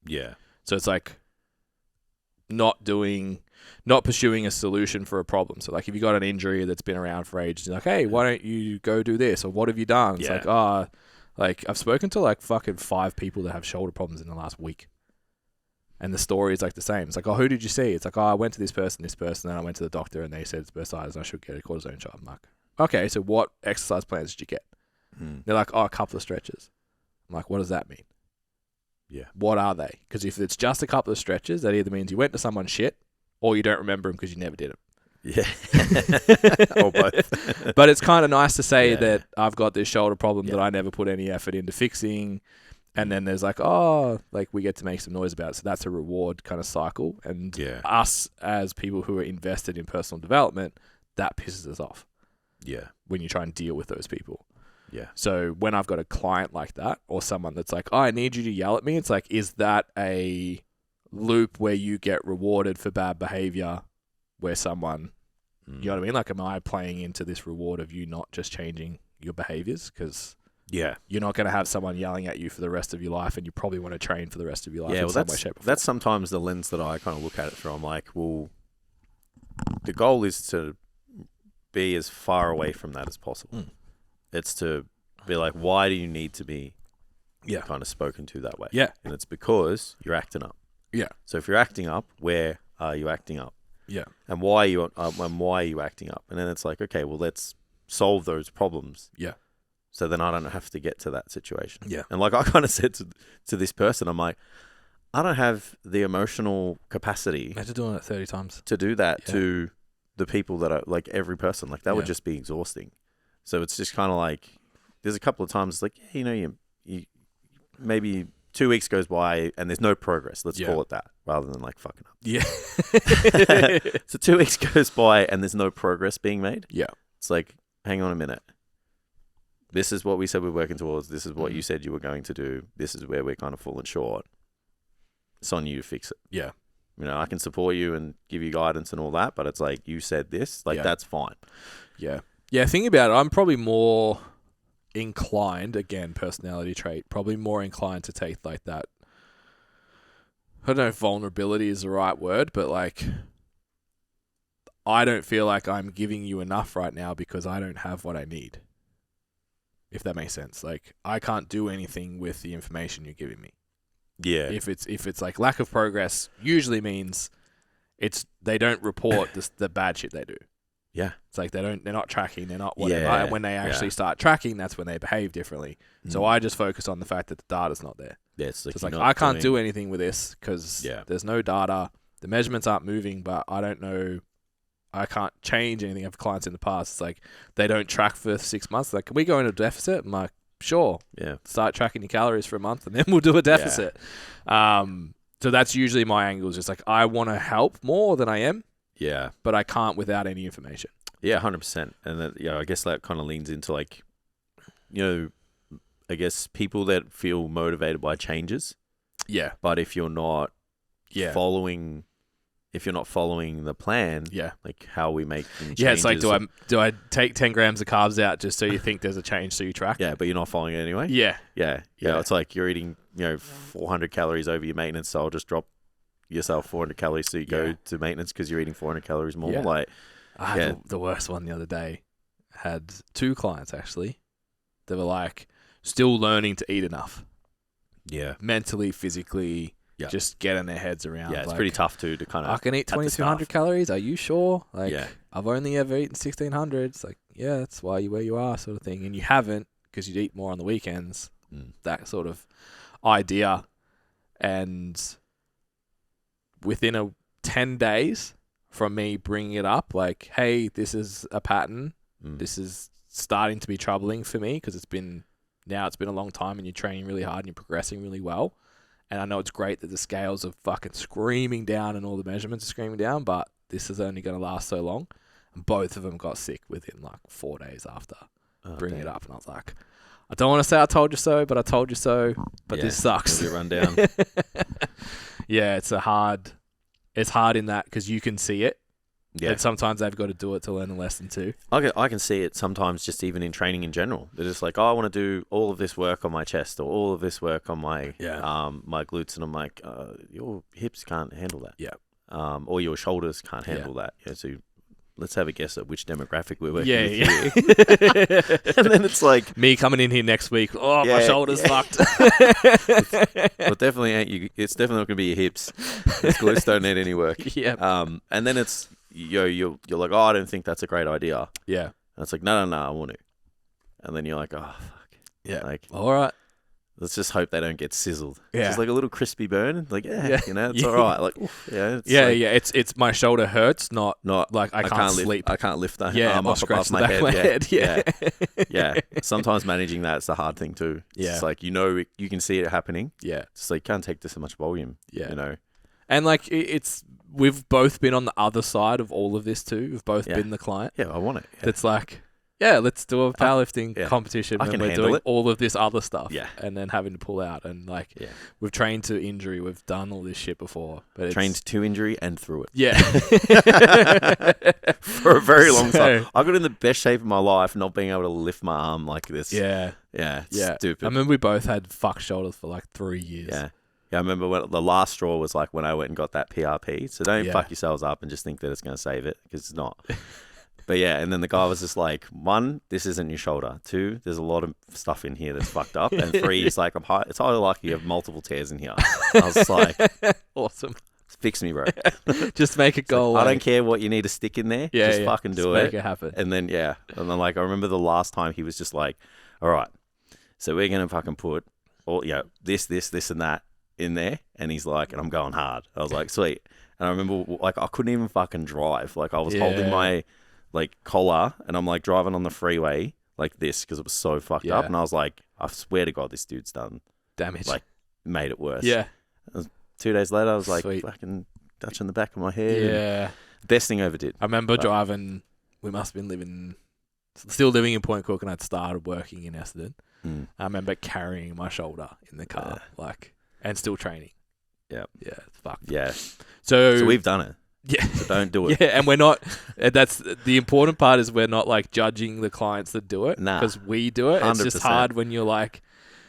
Yeah. So it's like not pursuing a solution for a problem. So like if you got an injury that's been around for ages, you're like, hey, why don't you go do this? Or what have you done? It's like, like I've spoken to like fucking 5 people that have shoulder problems in the last week. And the story is like the same. It's like, oh, who did you see? It's like, oh, I went to this person, and I went to the doctor and they said it's bursitis and I should get a cortisone shot. I'm like, okay, so what exercise plans did you get? They're like, oh, a couple of stretches. I'm like, what does that mean? Yeah. What are they? Because if it's just a couple of stretches, that either means you went to someone's shit or you don't remember them because you never did them. Yeah. Or both. But it's kind of nice to say that I've got this shoulder problem that I never put any effort into fixing. And then there's like, oh, like we get to make some noise about it. So that's a reward kind of cycle. And us as people who are invested in personal development, that pisses us off. Yeah. When you try and deal with those people. Yeah. So when I've got a client like that or someone that's like, oh, I need you to yell at me. It's like, is that a loop where you get rewarded for bad behavior where someone, you know what I mean? Like, am I playing into this reward of you not just changing your behaviors? Because you're not going to have someone yelling at you for the rest of your life and you probably want to train for the rest of your life in some way, shape, or form. That's sometimes the lens that I kind of look at it through. I'm like, well, the goal is to be as far away from that as possible. It's to be like, why do you need to be kind of spoken to that way? Yeah. And it's because you're acting up. Yeah. So if you're acting up, where are you acting up? Yeah. And why are you acting up? And then it's like, okay, well, let's solve those problems. Yeah. So then I don't have to get to that situation. Yeah. And like I kind of said to this person, I'm like, I don't have the emotional capacity. Imagine doing it 30 times. To do that to the people that are like every person. Like that would Yeah. just be exhausting. So it's just kind of like, there's a couple of times like, you know, you maybe 2 weeks goes by and there's no progress. Let's call it that rather than like fucking up. Yeah. So 2 weeks goes by and there's no progress being made. Yeah. It's like, hang on a minute. This is what we said we're working towards. This is what you said you were going to do. This is where we're kind of falling short. It's on you to fix it. Yeah. You know, I can support you and give you guidance and all that, but it's like, you said this, like that's fine. Yeah. Yeah. Thinking about it, I'm probably more inclined, again, personality trait, probably more inclined to take like that. I don't know if vulnerability is the right word, but like, I don't feel like I'm giving you enough right now because I don't have what I need. If that makes sense. Like, I can't do anything with the information you're giving me. Yeah. If it's like lack of progress, usually means they don't report the bad shit they do. Yeah. It's like they're not tracking, they're not whatever. Yeah. And when they actually start tracking, that's when they behave differently. So I just focus on the fact that the data's not there. Yeah, So it's like, I can't do anything with this because Yeah. there's no data. The measurements aren't moving, but I don't know. I can't change anything of clients in the past. It's like they don't track for 6 months. Like, can we go into a deficit? I'm like, sure. Yeah. Start tracking your calories for a month and then we'll do a deficit. So that's usually my angle. Is just like, I want to help more than I am. Yeah. But I can't without any information. Yeah, 100%. And that, I guess that kind of leans into like, you know, I guess people that feel motivated by changes. Yeah. But if you're not following the plan, like how we make changes. Yeah, it's like, do I take 10 grams of carbs out just so you think there's a change so you track? Yeah, but you're not following it anyway. Yeah. Yeah. It's like you're eating, 400 calories over your maintenance, so I'll just drop yourself 400 calories so you go to maintenance because you're eating 400 calories more. Yeah. Like, I had the worst one the other day. Had 2 clients actually. They were like still learning to eat enough. Yeah. Mentally, physically, just getting their heads around. Yeah, it's like, pretty tough to kind of. I can eat 2,200 calories. Are you sure? Like, I've only ever eaten 1,600. It's like, yeah, that's why you're where you are, sort of thing. And you haven't because you'd eat more on the weekends. That sort of idea. And within 10 days from me bringing it up, like, hey, this is a pattern. This is starting to be troubling for me because it's been a long time and you're training really hard and you're progressing really well. And I know it's great that the scales are fucking screaming down and all the measurements are screaming down, but this is only going to last so long. And both of them got sick within like 4 days after bringing it up. And I was like, I don't want to say I told you so, but I told you so. But this sucks. It'll be run down. Yeah, it's hard in that because you can see it. Yeah. And sometimes they've got to do it to learn a lesson too. I can see it sometimes just even in training in general. They're just like, oh, I want to do all of this work on my chest or all of this work on my my glutes. And I'm like, your hips can't handle that. Yeah. Or your shoulders can't handle that. Yeah, so let's have a guess at which demographic we're working with here. And then it's like... Me coming in here next week, my shoulder's fucked. Well, definitely ain't you. It's definitely not going to be your hips. Those glutes don't need any work. Yeah. And then it's... You're like, oh, I don't think that's a great idea. Yeah. And it's like, no, I want to. And then you're like, oh, fuck. Yeah. Like, all right. Let's just hope they don't get sizzled. Yeah. Just like a little crispy burn. Like, it's all right. Like, oof, It's my shoulder hurts, not like I can't sleep. I can't lift that arm up above my head. Yeah. Sometimes managing that's the hard thing too. Yeah. It's like, you can see it happening. Yeah. It's like, you can't take this so much volume. Yeah. And like, we've both been on the other side of all of this too. We've both been the client. Yeah, I want it. Yeah. That's like, let's do a powerlifting competition when we're doing all of this other stuff. Yeah. And then having to pull out. And like, we've trained to injury. We've done all this shit before. But trained to injury and through it. Yeah. For a very long time. I got in the best shape of my life not being able to lift my arm like this. Yeah. Yeah. Stupid. I remember we both had fucked shoulders for like 3 years. Yeah. Yeah, I remember when the last straw was like when I went and got that PRP. So don't fuck yourselves up and just think that it's going to save it because it's not. But yeah, and then the guy was just like, 1, this isn't your shoulder. 2, there's a lot of stuff in here that's fucked up. And 3, it's like, it's highly likely you have multiple tears in here. I was like, awesome. Fix me, bro. Just make it go away. I don't care what you need to stick in there. Just fucking do it. Make it happen. And then, and then like, I remember the last time he was just like, all right, so we're going to fucking put all, this, and that in there. And he's like, and I'm going hard. I was like, sweet. And I remember like, I couldn't even fucking drive. Like I was holding my like collar and I'm like driving on the freeway like this because it was so fucked up. And I was like, I swear to God, this dude's done damage. Like made it worse. Yeah. 2 days later, I was like, Sweet. fucking touching the back of my head. Yeah. Best thing I ever did. I remember driving, we must have been still living in Point Cook, and I'd started working in Essendon. I remember carrying my shoulder in the car, and still training. Yeah. Yeah, it's fucked. Yeah. So we've done it. Yeah. So don't do it. Yeah, and we're not, that's the important part is we're not like judging the clients that do it. Nah. Because we do it. 100%. It's just hard when you're like,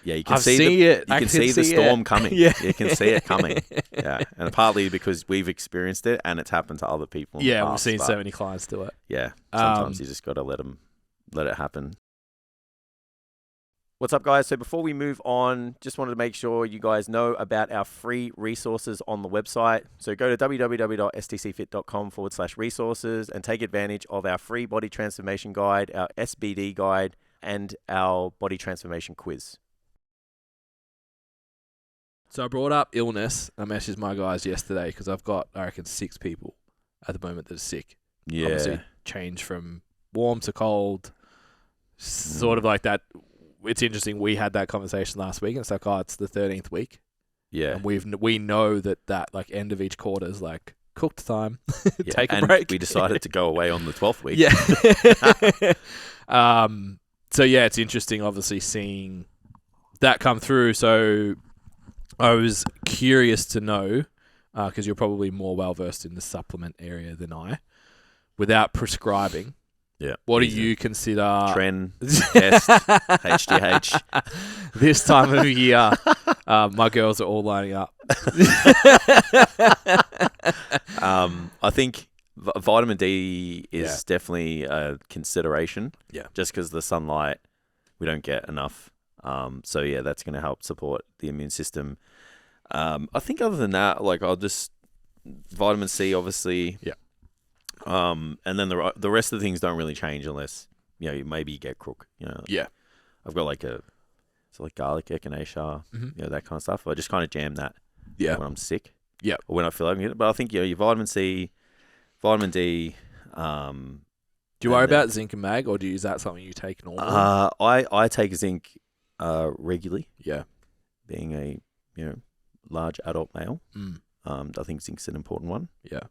yeah, you can You can see the storm coming. Yeah. You can see it coming. Yeah. And partly because we've experienced it and it's happened to other people. Yeah, we've seen so many clients do it. Yeah. Sometimes you just got to let it happen. What's up, guys? So before we move on, just wanted to make sure you guys know about our free resources on the website. So go to www.stcfit.com/resources and take advantage of our free body transformation guide, our SBD guide, and our body transformation quiz. So I brought up illness. I messaged my guys yesterday because I've got, I reckon, 6 people at the moment that are sick. Yeah. Obviously, change from warm to cold, sort of like that. It's interesting. We had that conversation last week, and it's like, it's the 13th week. Yeah. And we know that like end of each quarter is like cooked time. Take a and break. We decided to go away on the 12th week. Yeah. So yeah, it's interesting, obviously, seeing that come through. So I was curious to know, because you're probably more well-versed in the supplement area than I, without prescribing, what do you consider... Tren, test, HGH. This time of year, my girls are all lining up. I think vitamin D is definitely a consideration. Yeah. Just because the sunlight, we don't get enough. So yeah, that's going to help support the immune system. I think other than that, like vitamin C, obviously. Yeah. And then the rest of the things don't really change unless maybe you get crook. Yeah. I've got like garlic, echinacea, that kind of stuff. I just kind of jam that. Yeah. When I'm sick. Yeah. Or when I feel like it. But I think your vitamin C, vitamin D. Do you worry about zinc and mag, or is that something you take normally? I take zinc regularly. Yeah. Being a large adult male, I think zinc's an important one. Yeah.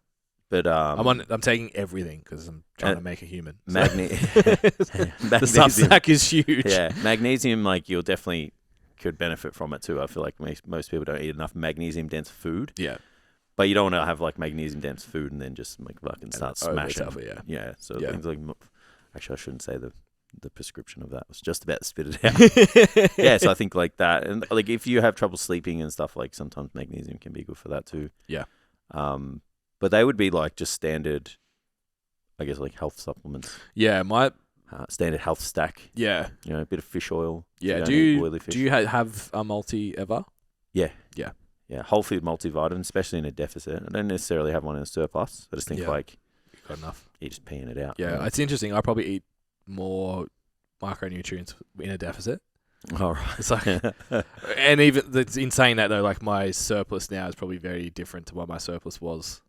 But I'm taking everything because I'm trying to make a human. Magnesium. The Substack is huge. Yeah, magnesium, like you definitely could benefit from it too. I feel like most people don't eat enough magnesium dense food. Yeah. But you don't want to have like magnesium dense food and then just like fucking start smashing. Yeah. So things like, actually, I shouldn't say the prescription of that. I was just about to spit it out. Yeah. So I think like that, and like if you have trouble sleeping and stuff, like sometimes magnesium can be good for that too. Yeah. But they would be like just standard, I guess, like health supplements. Yeah, my standard health stack. Yeah, a bit of fish oil. Yeah, do you have a multi ever? Yeah. Whole food multivitamin, especially in a deficit. I don't necessarily have one in a surplus. I just think like you've got enough. You're just peeing it out. Yeah, it's interesting. I probably eat more micronutrients in a deficit. All right. It's like, and even in saying that though, like my surplus now is probably very different to what my surplus was.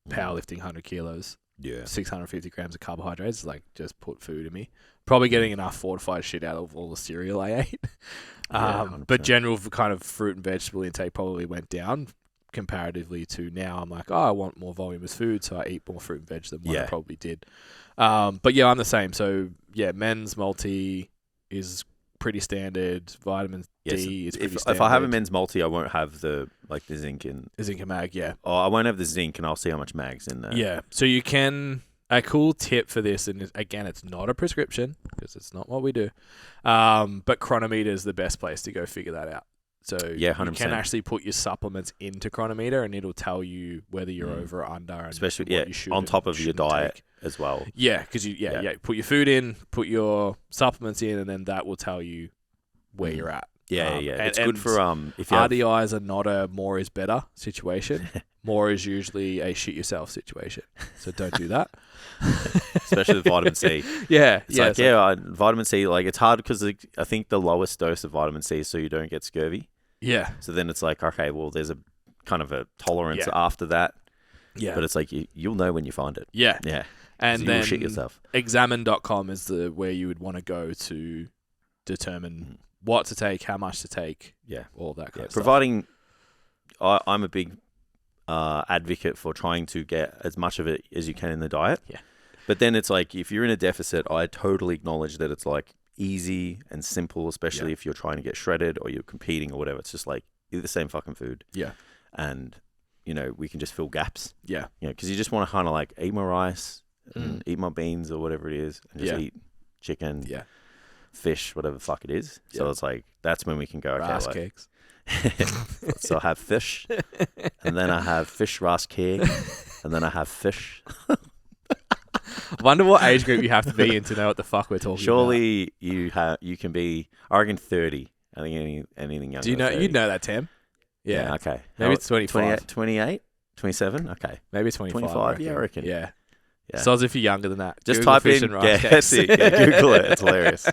Powerlifting 100 kilos, 650 grams of carbohydrates, like just put food in me. Probably getting enough fortified shit out of all the cereal I ate. But general kind of fruit and vegetable intake probably went down comparatively to now. I'm like, I want more voluminous food, so I eat more fruit and veg than what I probably did. But yeah, I'm the same. So yeah, men's multi is pretty standard. Vitamin D is pretty standard. If I have a men's multi, I won't have the zinc and mag. Yeah. Oh, I won't have the zinc, and I'll see how much mag's in there. Yeah. So you can. A cool tip for this, and again, it's not a prescription because it's not what we do. But Chronometer is the best place to go figure that out. So 100%. You can actually put your supplements into Chronometer, and it'll tell you whether you're over or under, and especially what you should on top of your diet as well. Yeah, because you put your food in, put your supplements in, and then that will tell you where you're at. Yeah, yeah. It's and good for if you have, RDIs are not a more is better situation. More is usually a shit yourself situation. So don't do that. especially with vitamin C. Yeah, It's like, vitamin C, like it's hard because I think the lowest dose of vitamin C is so you don't get scurvy. Yeah. So then it's like, okay, well, there's a kind of a tolerance Yeah. after that. Yeah. But it's like you'll know when you find it. Yeah. Yeah. And So then you'll shit yourself. examine.com is where you would want to go to determine what to take, how much to take, all that kind of stuff. Providing, I'm a big advocate for trying to get as much of it as you can in the diet. Yeah. But then it's like, if you're in a deficit, I totally acknowledge that it's like easy and simple, especially if you're trying to get shredded or you're competing or whatever. It's just like, eat the same fucking food. Yeah. And, we can just fill gaps. Yeah. Because you just want to kind of like eat my rice and eat my beans or whatever it is and just eat chicken, fish, whatever the fuck it is. So it's like, that's when we can go, okay, Rice like, cakes. so I have fish, and then I have fish rice cake, and then I have fish. I wonder what age group you have to be in to know what the fuck we're talking about. Surely you can be, I reckon 30. I think anything younger. Do you know? You'd know that, Tim. Yeah. Okay. Maybe it's 25. 28, 27. Okay. Maybe it's 25. 25. Yeah, I reckon. Yeah. Yeah. So as if you're younger than that. Just Google type fish in. and rice cakes. That's it. Yeah, Google it. It's hilarious.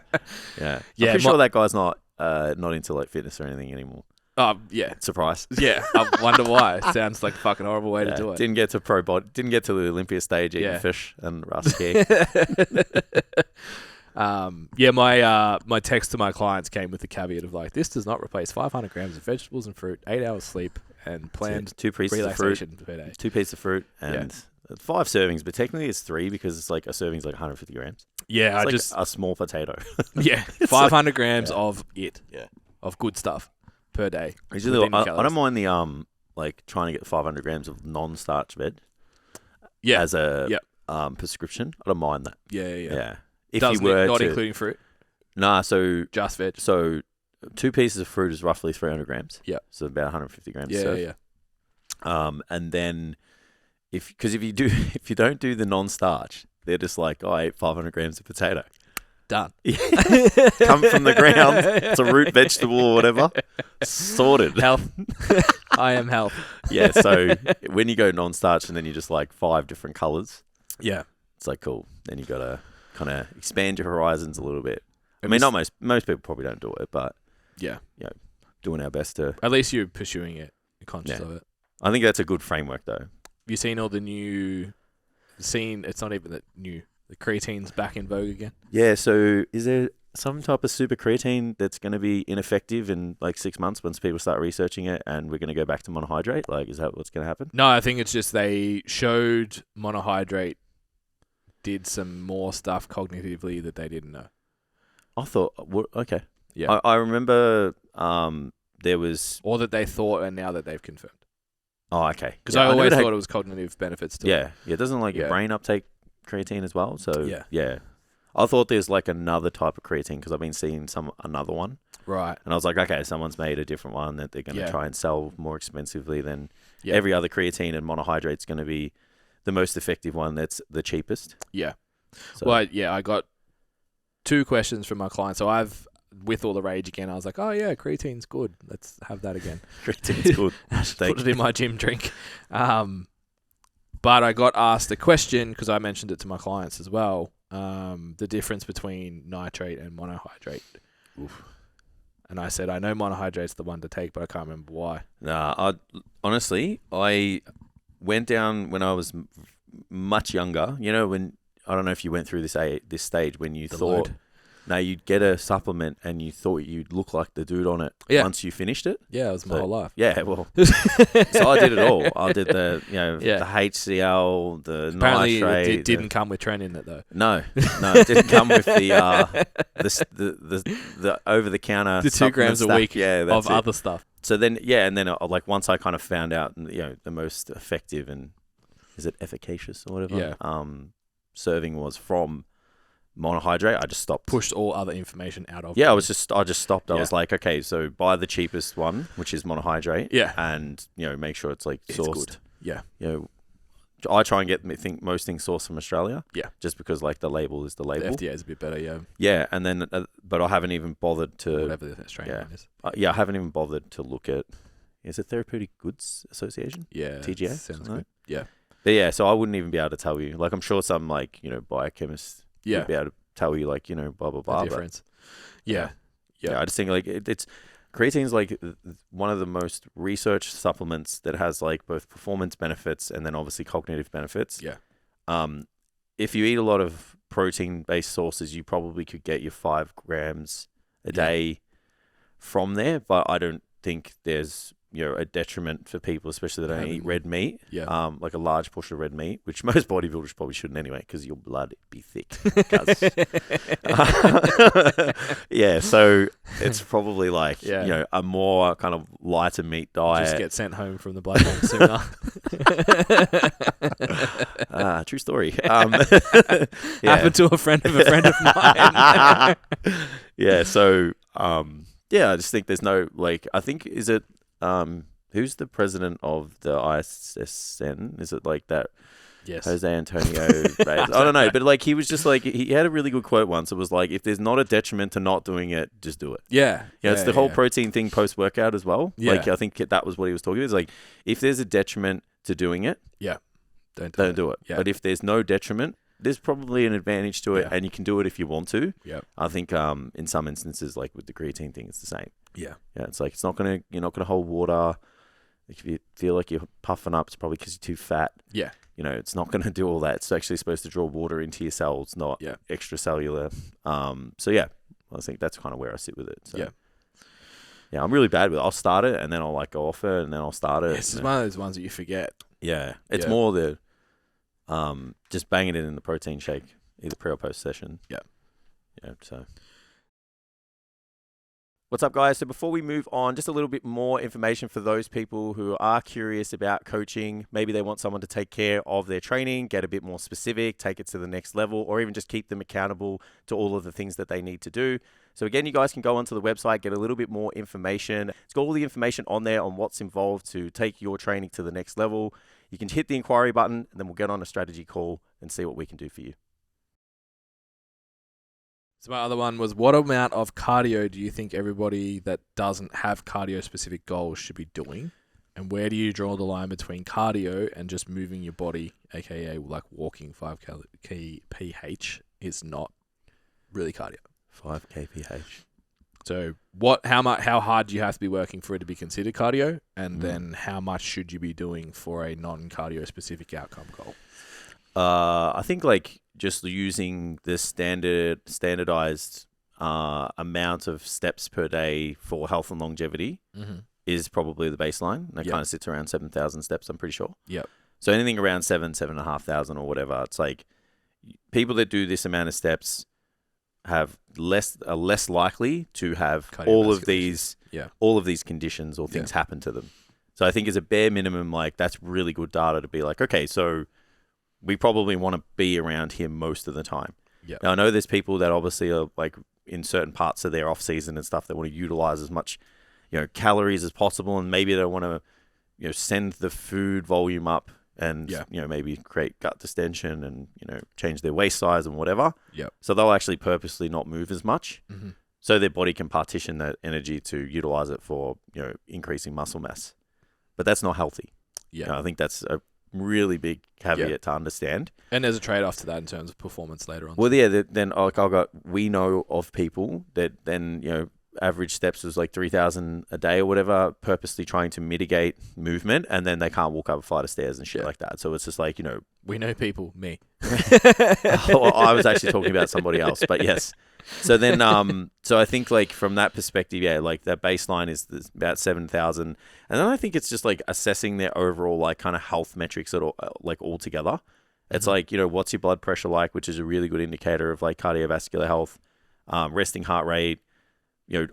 Yeah. Yeah, I'm pretty sure that guy's not into like fitness or anything anymore. Oh yeah. Surprise. Yeah. I wonder why. It sounds like a fucking horrible way to do it. Didn't get to didn't get to the Olympia stage eating fish and rice cake. My text to my clients came with the caveat of like, this does not replace 500 grams of vegetables and fruit, 8 hours sleep, and planned 2 pieces of fruit per day. 2 pieces of fruit and 5 servings, but technically it's 3 because it's like a serving's like 150 grams. Yeah, it's like a small potato. 500 grams of of good stuff per day. Usually, I don't mind the like trying to get 500 grams of non-starch veg. As a prescription. I don't mind that. Yeah. If you were not including fruit. Nah, so just veg. So 2 pieces of fruit is roughly 300 grams. Yeah. So about 150 grams. Yeah. And then if you don't do the non-starch, they're just like, I ate 500 grams of potato. Done. Come from the ground. It's a root vegetable or whatever. Sorted. Health. I am health. Yeah. So when you go non-starch and then you just like 5 different colors. Yeah. It's like, cool. Then you got to kind of expand your horizons a little bit. I mean, not most people probably don't do it, but doing our best to. At least you're pursuing it. You're conscious of it. I think that's a good framework, though. You seen all the new? It's not even that new. The creatine's back in vogue again. Yeah. So is there some type of super creatine that's going to be ineffective in like 6 months once people start researching it, and we're going to go back to monohydrate? Like, is that what's going to happen? No, I think it's just they showed monohydrate did some more stuff cognitively that they didn't know. I thought, okay. Yeah. I remember there was... Or that they thought and now that they've confirmed. Oh, okay. Because I always thought it was cognitive benefits to it. Yeah. Doesn't your brain uptake creatine as well? So, yeah. I thought there's like another type of creatine because I've been seeing another one. Right. And I was like, okay, someone's made a different one that they're going to try and sell more expensively than Yeah. Every other creatine and monohydrate's going to be the most effective one. That's the cheapest. Yeah. So. Well, yeah, I got 2 questions from my client. So I've, with all the rage again, I was like, oh yeah, creatine's good. Let's have that again. Creatine's good. Put it in my gym drink. But I got asked a question because I mentioned it to my clients as well. The difference between nitrate and monohydrate. Oof. And I said, I know monohydrate's the one to take, but I can't remember why. Nah, honestly, I went down when I was much younger. You know, when I don't know if you went through this stage when you thought, no, you'd get a supplement and you thought you'd look like the dude on it once you finished it. Yeah, it was my whole life. Yeah, well, so I did it all. I did the HCl, the apparently nitrate. It didn't come with tren in it though. No, it didn't come with the over the counter. The 2 grams a week of other stuff. So then, and then like once I kind of found out, the most effective and is it efficacious or whatever? Yeah. Serving was from monohydrate. I just stopped. Pushed all other information out of. Yeah, I just stopped. I was like, okay, so buy the cheapest one, which is monohydrate. Yeah. And make sure it's like sourced. Good. Yeah. I try and think most things sourced from Australia. Yeah. Just because like the label is the label. The FDA is a bit better. Yeah. Yeah, and then but I haven't even bothered to. Whatever the Australian one is. Yeah, I haven't even bothered to look at. Is it Therapeutic Goods Association? Yeah. TGA? Sounds good. Yeah. But yeah, so I wouldn't even be able to tell you. Like, I'm sure some, like, biochemists would be able to tell you, like, blah, blah, blah. The difference. Yeah. I just think, like, it's creatine's, like, one of the most researched supplements that has, like, both performance benefits and then obviously cognitive benefits. Yeah. If you eat a lot of protein-based sources, you probably could get your 5 grams a day from there, but I don't think there's a detriment for people, especially that don't eat red meat. Yeah. Like a large portion of red meat, which most bodybuilders probably shouldn't anyway, because your blood be thick. Yeah, so it's probably like a more kind of lighter meat diet. Just get sent home from the blood bank sooner. True story. Happened to a friend of mine. Yeah. So I just think there's no, like, I think, is it who's the president of the ISSN? Is it like that? Yes. Jose Antonio Reyes? I don't know, but like he was just like, he had a really good quote once. It was like, if there's not a detriment to not doing it, just do it. Yeah. It's the whole protein thing post-workout as well. Yeah. Like, I think that was what he was talking about. It's like, if there's a detriment to doing it, don't do it. Yeah. But if there's no detriment, there's probably an advantage to it, and you can do it if you want to. Yeah. I think in some instances, like with the creatine thing, it's the same. Yeah. Yeah, it's like, you're not gonna hold water. If you feel like you're puffing up, it's probably because you're too fat. Yeah. It's not going to do all that. It's actually supposed to draw water into your cells, not extracellular. So yeah, I think that's kind of where I sit with it. So yeah, I'm really bad with it. I'll start it and then I'll like go off it and then I'll start it. It's one of those ones that you forget. Yeah. It's more the just banging it in the protein shake, either pre or post session. Yeah. Yeah. So what's up, guys? So before we move on, just a little bit more information for those people who are curious about coaching. Maybe they want someone to take care of their training, get a bit more specific, take it to the next level, or even just keep them accountable to all of the things that they need to do. So again, you guys can go onto the website, get a little bit more information. It's got all the information on there on what's involved to take your training to the next level. You can hit the inquiry button, and then we'll get on a strategy call and see what we can do for you. So my other one was, what amount of cardio do you think everybody that doesn't have cardio-specific goals should be doing? And where do you draw the line between cardio and just moving your body, aka like walking 5 kph is not really cardio? 5 kph. So how hard do you have to be working for it to be considered cardio? And then how much should you be doing for a non-cardio specific outcome goal? I think like just using the standardized amount of steps per day for health and longevity is probably the baseline. That kind of sits around 7,000 steps, I'm pretty sure. Yep. So anything around 7,500 or whatever, it's like people that do this amount of steps are less likely to have all of these conditions or things happen to them. So I think as a bare minimum, like that's really good data to be like, okay, so we probably want to be around here most of the time. Yep. Now, I know there's people that obviously are like in certain parts of their off season and stuff that want to utilize as much, calories as possible, and maybe they want to, send the food volume up and maybe create gut distension and change their waist size and whatever. Yep. So they'll actually purposely not move as much, so their body can partition that energy to utilize it for increasing muscle mass. But that's not healthy. Yeah, I think that's a really big caveat to understand. And there's a trade-off to that in terms of performance later on. Well, then we know of people that then, average steps was like 3,000 a day or whatever, purposely trying to mitigate movement, and then they can't walk up a flight of stairs and shit like that. So it's just like, we know people, me. Well, I was actually talking about somebody else, but yes. So then, so I think like from that perspective, like that baseline is about 7,000. And then I think it's just like assessing their overall like kind of health metrics all together. It's like, what's your blood pressure like, which is a really good indicator of like cardiovascular health, resting heart rate,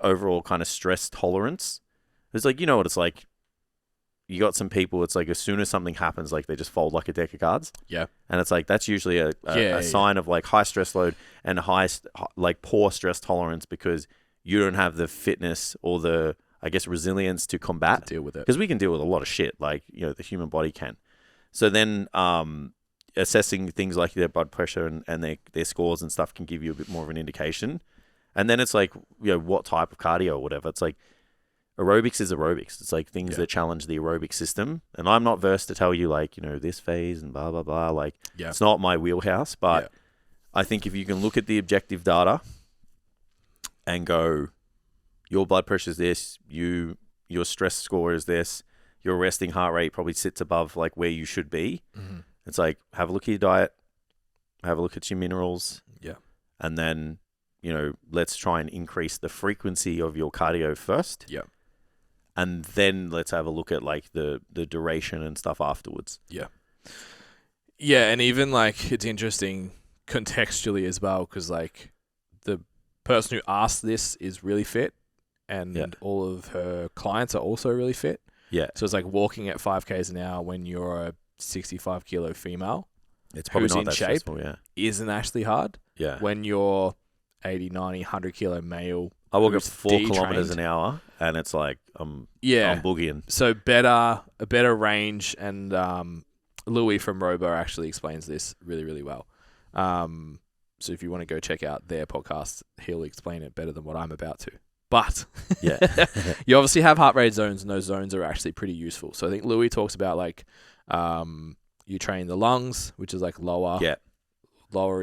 overall kind of stress tolerance. It's like, what it's like. You got some people, it's like as soon as something happens, like they just fold like a deck of cards. Yeah. And it's like, that's usually a sign of like high stress load and like poor stress tolerance, because you don't have the fitness or the, I guess, resilience to combat. To deal with it. Because we can deal with a lot of shit, like, the human body can. So then assessing things like their blood pressure and their scores and stuff can give you a bit more of an indication. And then it's like, what type of cardio or whatever. It's like aerobics is aerobics. It's like things that challenge the aerobic system. And I'm not versed to tell you like, this phase and blah, blah, blah. Like it's not my wheelhouse. But I think if you can look at the objective data and go, your blood pressure is this, your stress score is this, your resting heart rate probably sits above like where you should be. Mm-hmm. It's like, have a look at your diet, have a look at your minerals. Yeah. And then, let's try and increase the frequency of your cardio first. Yeah. And then let's have a look at like the duration and stuff afterwards. Yeah. Yeah. And even like, it's interesting contextually as well, because like the person who asked this is really fit and all of her clients are also really fit. Yeah. So it's like walking at 5Ks an hour when you're a 65 kilo female. It's probably not that shape, stressful, isn't actually hard. Yeah. When you're 80, 90, 100 kilo male. I walk at 4 kilometers an hour and it's like, I'm boogieing. So a better range. And Louis from Robo actually explains this really, really well. So if you want to go check out their podcast, he'll explain it better than what I'm about to. But you obviously have heart rate zones, and those zones are actually pretty useful. So I think Louis talks about like you train the lungs, which is like lower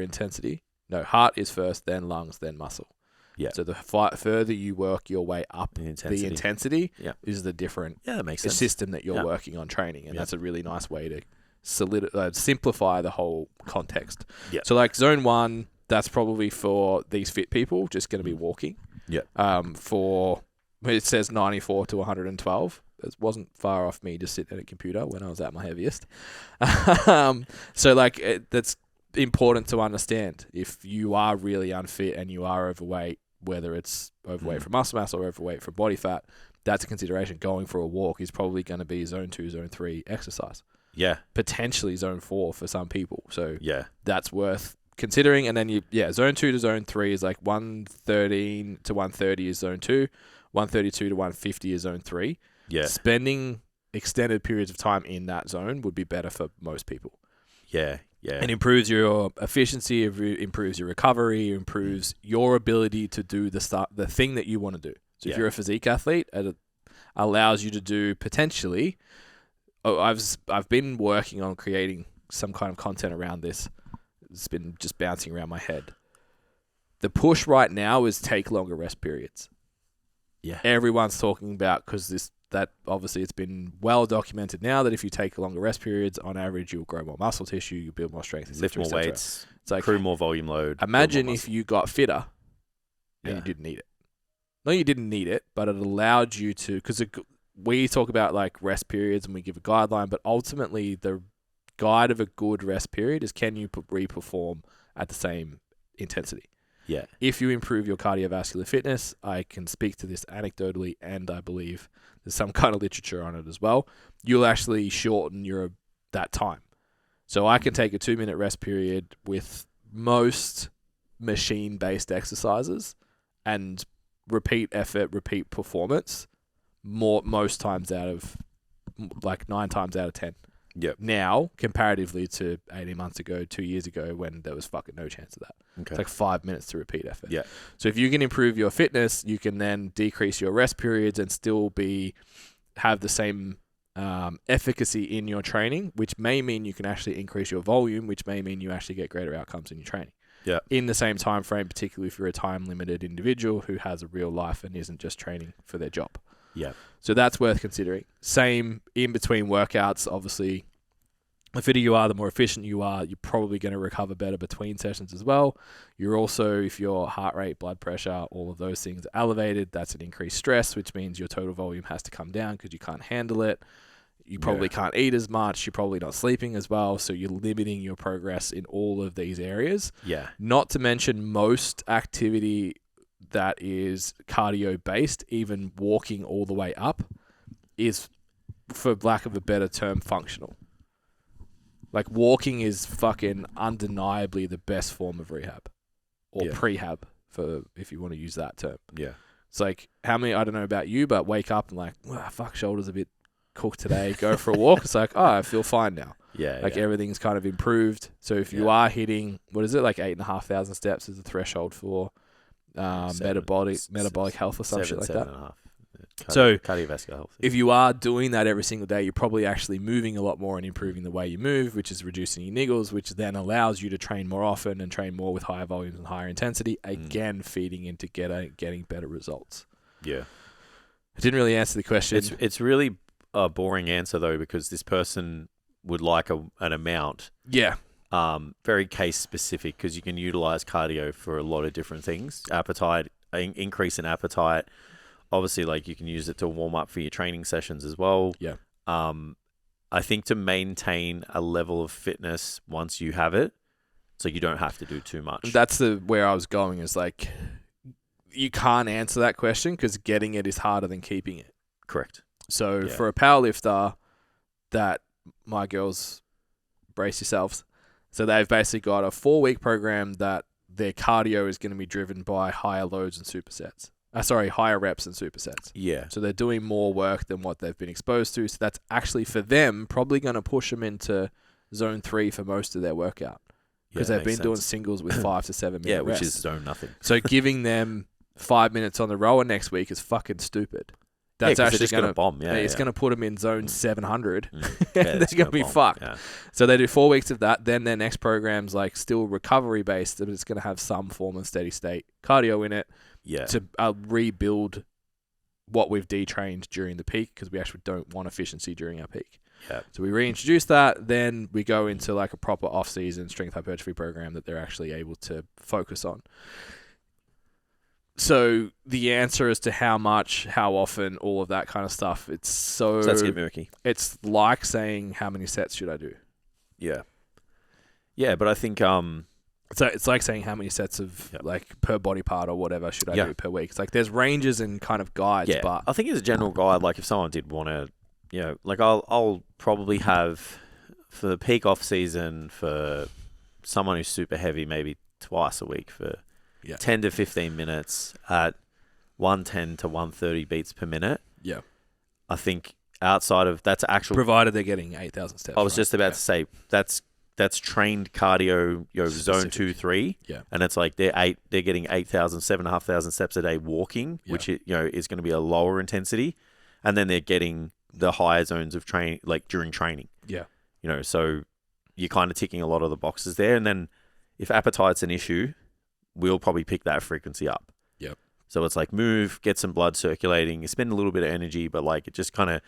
intensity. No, heart is first, then lungs, then muscle. Yeah. So the further you work your way up the intensity is the different that makes sense. System that you're working on training, and that's a really nice way to simplify the whole context. Yeah. So like zone 1, that's probably for these fit people, just going to be walking. Yeah. It says 94 to 112. It wasn't far off me just sitting at a computer when I was at my heaviest. So like that's important to understand. If you are really unfit and you are overweight, whether it's overweight from muscle mass or overweight from body fat, that's a consideration. Going for a walk is probably going to be zone 2, zone 3 exercise. Yeah. Potentially zone 4 for some people. So that's worth considering. And then zone 2 to zone 3 is like 113 to 130 is zone 2, 132 to 150 is zone 3. Yeah. Spending extended periods of time in that zone would be better for most people. Yeah. Yeah. It improves your efficiency, improves your recovery, improves your ability to do the thing that you want to do. So if you're a physique athlete, it allows you to do potentially. I've been working on creating some kind of content around this. It's been just bouncing around my head. The push right now is take longer rest periods. Yeah. Everyone's talking about, because that obviously it's been well documented now that if you take longer rest periods, on average you'll grow more muscle tissue, you build more strength, lift more weights, it's like, crew more volume load. Imagine if you got fitter and you didn't need it. No, you didn't need it, but it allowed you to, because we talk about like rest periods and we give a guideline, but ultimately the guide of a good rest period is, can you re-perform at the same intensity? Yeah. If you improve your cardiovascular fitness, I can speak to this anecdotally, and I believe there's some kind of literature on it as well, you'll actually shorten that time. So I can take a 2-minute rest period with most machine-based exercises and repeat effort, repeat performance most times out of, like 9 times out of 10. Yep. Now, comparatively to 18 months ago, 2 years ago, when there was fucking no chance of that. Okay. It's like 5 minutes to repeat effort. Yeah. So if you can improve your fitness, you can then decrease your rest periods and still have the same efficacy in your training, which may mean you can actually increase your volume, which may mean you actually get greater outcomes in your training. Yeah. In the same time frame, particularly if you're a time-limited individual who has a real life and isn't just training for their job. Yeah. So that's worth considering. Same in between workouts, obviously. The fitter you are, the more efficient you are, you're probably going to recover better between sessions as well. You're also, if your heart rate, blood pressure, all of those things are elevated, that's an increased stress, which means your total volume has to come down because you can't handle it. You probably can't eat as much. You're probably not sleeping as well. So you're limiting your progress in all of these areas. Yeah. Not to mention most activity that is cardio based, even walking all the way up, is, for lack of a better term, functional. Like walking is fucking undeniably the best form of rehab or prehab, for if you want to use that term. Yeah. It's like, I don't know about you, but wake up and like, fuck, shoulder's a bit cooked today. Go for a walk. It's like, I feel fine now. Yeah. Like everything's kind of improved. So if you are hitting, what is it? Like 8,500 steps is the threshold for metabolic health or some shit like that. 7.5. So cardiovascular health. If you are doing that every single day, you're probably actually moving a lot more and improving the way you move, which is reducing your niggles, which then allows you to train more often and train more with higher volumes and higher intensity, again feeding into getting better results. Yeah. I didn't really answer the question. It's really a boring answer, though, because this person would like an amount. Yeah. Very case specific, because you can utilize cardio for a lot of different things. Appetite, increase in appetite. Obviously, like, you can use it to warm up for your training sessions as well. Yeah. I think to maintain a level of fitness once you have it, so you don't have to do too much. That's where I was going, is like, you can't answer that question because getting it is harder than keeping it. Correct. So for a powerlifter, that my girls, brace yourselves. So they've basically got a 4-week program that their cardio is going to be driven by higher loads and supersets. Higher reps and supersets. Yeah. So they're doing more work than what they've been exposed to. So that's actually, for them, probably going to push them into zone 3 for most of their workout. Because they've been doing singles with 5 to 7 minute which rests. is zone nothing. So giving them 5 minutes on the rower next week is fucking stupid. That's actually going to bomb. Yeah, it's going to put them in zone 700. Yeah, they're going to be fucked. Yeah. So they do 4 weeks of that. Then their next program's like still recovery based, but it's going to have some form of steady state cardio in it. Yeah. To rebuild what we've detrained during the peak, because we actually don't want efficiency during our peak. Yeah. So we reintroduce that. Then we go into like a proper off-season strength hypertrophy program that they're actually able to focus on. So the answer as to how much, how often, all of that kind of stuff, so that's get murky. It's like saying, how many sets should I do? Yeah. Yeah, but I think so it's like saying how many sets of like per body part or whatever should I do per week. It's like there's ranges and kind of guides, but I think as a general guide, like if someone did want to, like I'll probably have for the peak off season for someone who's super heavy, maybe twice a week for 10 to 15 minutes at 110 to 130 beats per minute. Yeah. I think outside of that's actual, provided they're getting 8,000 steps. I was just about to say that's trained cardio, zone 2, 3. Yeah. And it's like they're getting 8,000, 7,500 steps a day walking, which is going to be a lower intensity. And then they're getting the higher zones of training, like during training. Yeah. So you're kind of ticking a lot of the boxes there. And then if appetite's an issue, we'll probably pick that frequency up. Yep. So it's like move, get some blood circulating, you spend a little bit of energy, but like it just kind of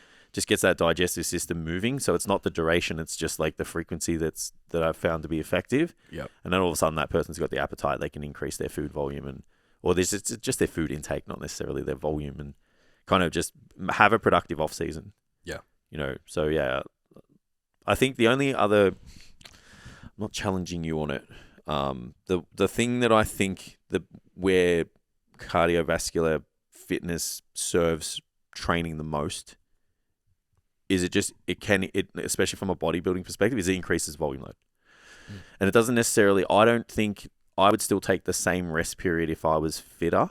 gets that digestive system moving. So it's not the duration, it's just like the frequency that I've found to be effective. Yep. And then all of a sudden that person's got the appetite, they can increase their food volume it's just their food intake, not necessarily their volume, and kind of just have a productive off season. Yeah. So yeah, I think the only other, I'm not challenging you on it. The thing that I think where cardiovascular fitness serves training the most is especially from a bodybuilding perspective, is it increases volume load. And it doesn't necessarily, I don't think I would still take the same rest period if I was fitter,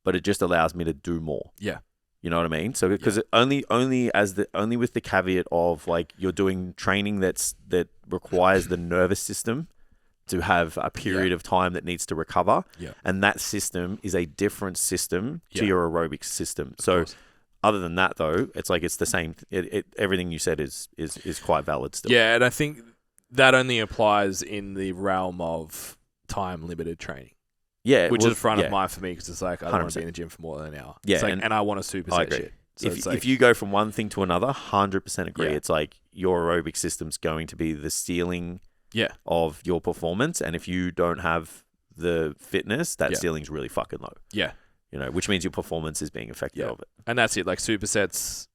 but it just allows me to do more. Yeah. You know what I mean? So because only with the caveat of like you're doing training that requires the nervous system to have a period of time that needs to recover. Yeah. And that system is a different system to your aerobic system. So other than that though, it's like it's the same. Everything you said is quite valid still. Yeah, and I think that only applies in the realm of time limited training. Yeah. Which is front of mind for me, because it's like I don't 100%. want to be in the gym for more than an hour. Yeah. It's like, and I want to superset shit. So if you go from one thing to another, 100% agree. Yeah. It's like your aerobic system's going to be the ceiling of your performance. And if you don't have the fitness, that ceiling's really fucking low. Yeah. Which means your performance is being affected of it. And that's it. Like supersets,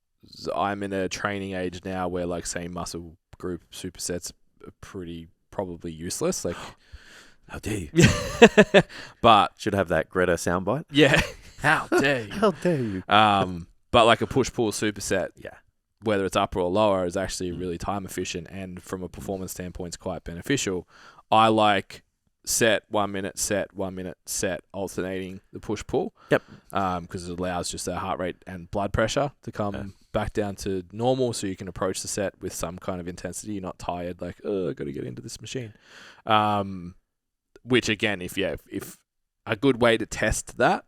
I'm in a training age now where like say muscle group supersets are probably useless. Like, how dare you? But should have that Greta soundbite. Yeah. How dare you? How dare you? But like a push-pull superset, whether it's upper or lower, is actually really time efficient, and from a performance standpoint, it's quite beneficial. I like set 1 minute, set 1 minute, set, alternating the push-pull. Yep. Because it allows just our heart rate and blood pressure to come back down to normal, so you can approach the set with some kind of intensity. You're not tired, like, oh, I got to get into this machine. Which again, if a good way to test that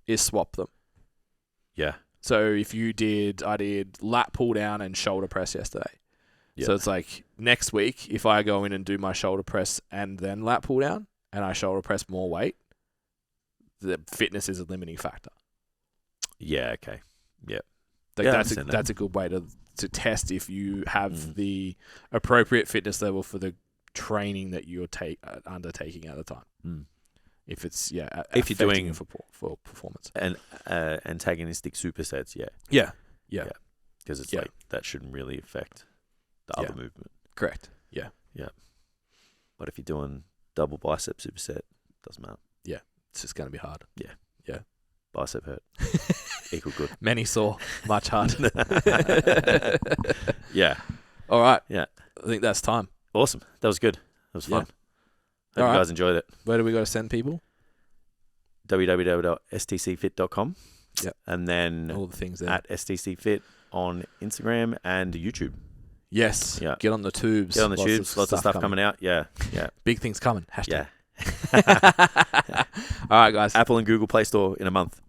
is swap them. Yeah. So if I did lat pull down and shoulder press yesterday. Yeah. So it's like next week, if I go in and do my shoulder press and then lat pull down and I shoulder press more weight, the fitness is a limiting factor. Yeah. Okay. Yeah. That's a good way to test if you have the appropriate fitness level for the training that you're undertaking at the time. Mm. If it's if you're doing for performance and antagonistic supersets, yeah, because it's like that shouldn't really affect the other movement. Correct. Yeah. But if you're doing double bicep superset, doesn't matter. Yeah, it's just going to be hard. Yeah. Bicep hurt. Equal good. Many sore, much hard. Yeah. All right. Yeah. I think that's time. Awesome. That was good. That was fun. Yeah. Hope you guys enjoyed it. Where do we got to send people? www.stcfit.com. Yeah. And then all the things there. at STCfit on Instagram and YouTube. Yes. Yeah. Get on the tubes. Get on the tubes. Lots of stuff coming out. Yeah. Big things coming. Hashtag. Yeah. All right, guys. Apple and Google Play Store in a month.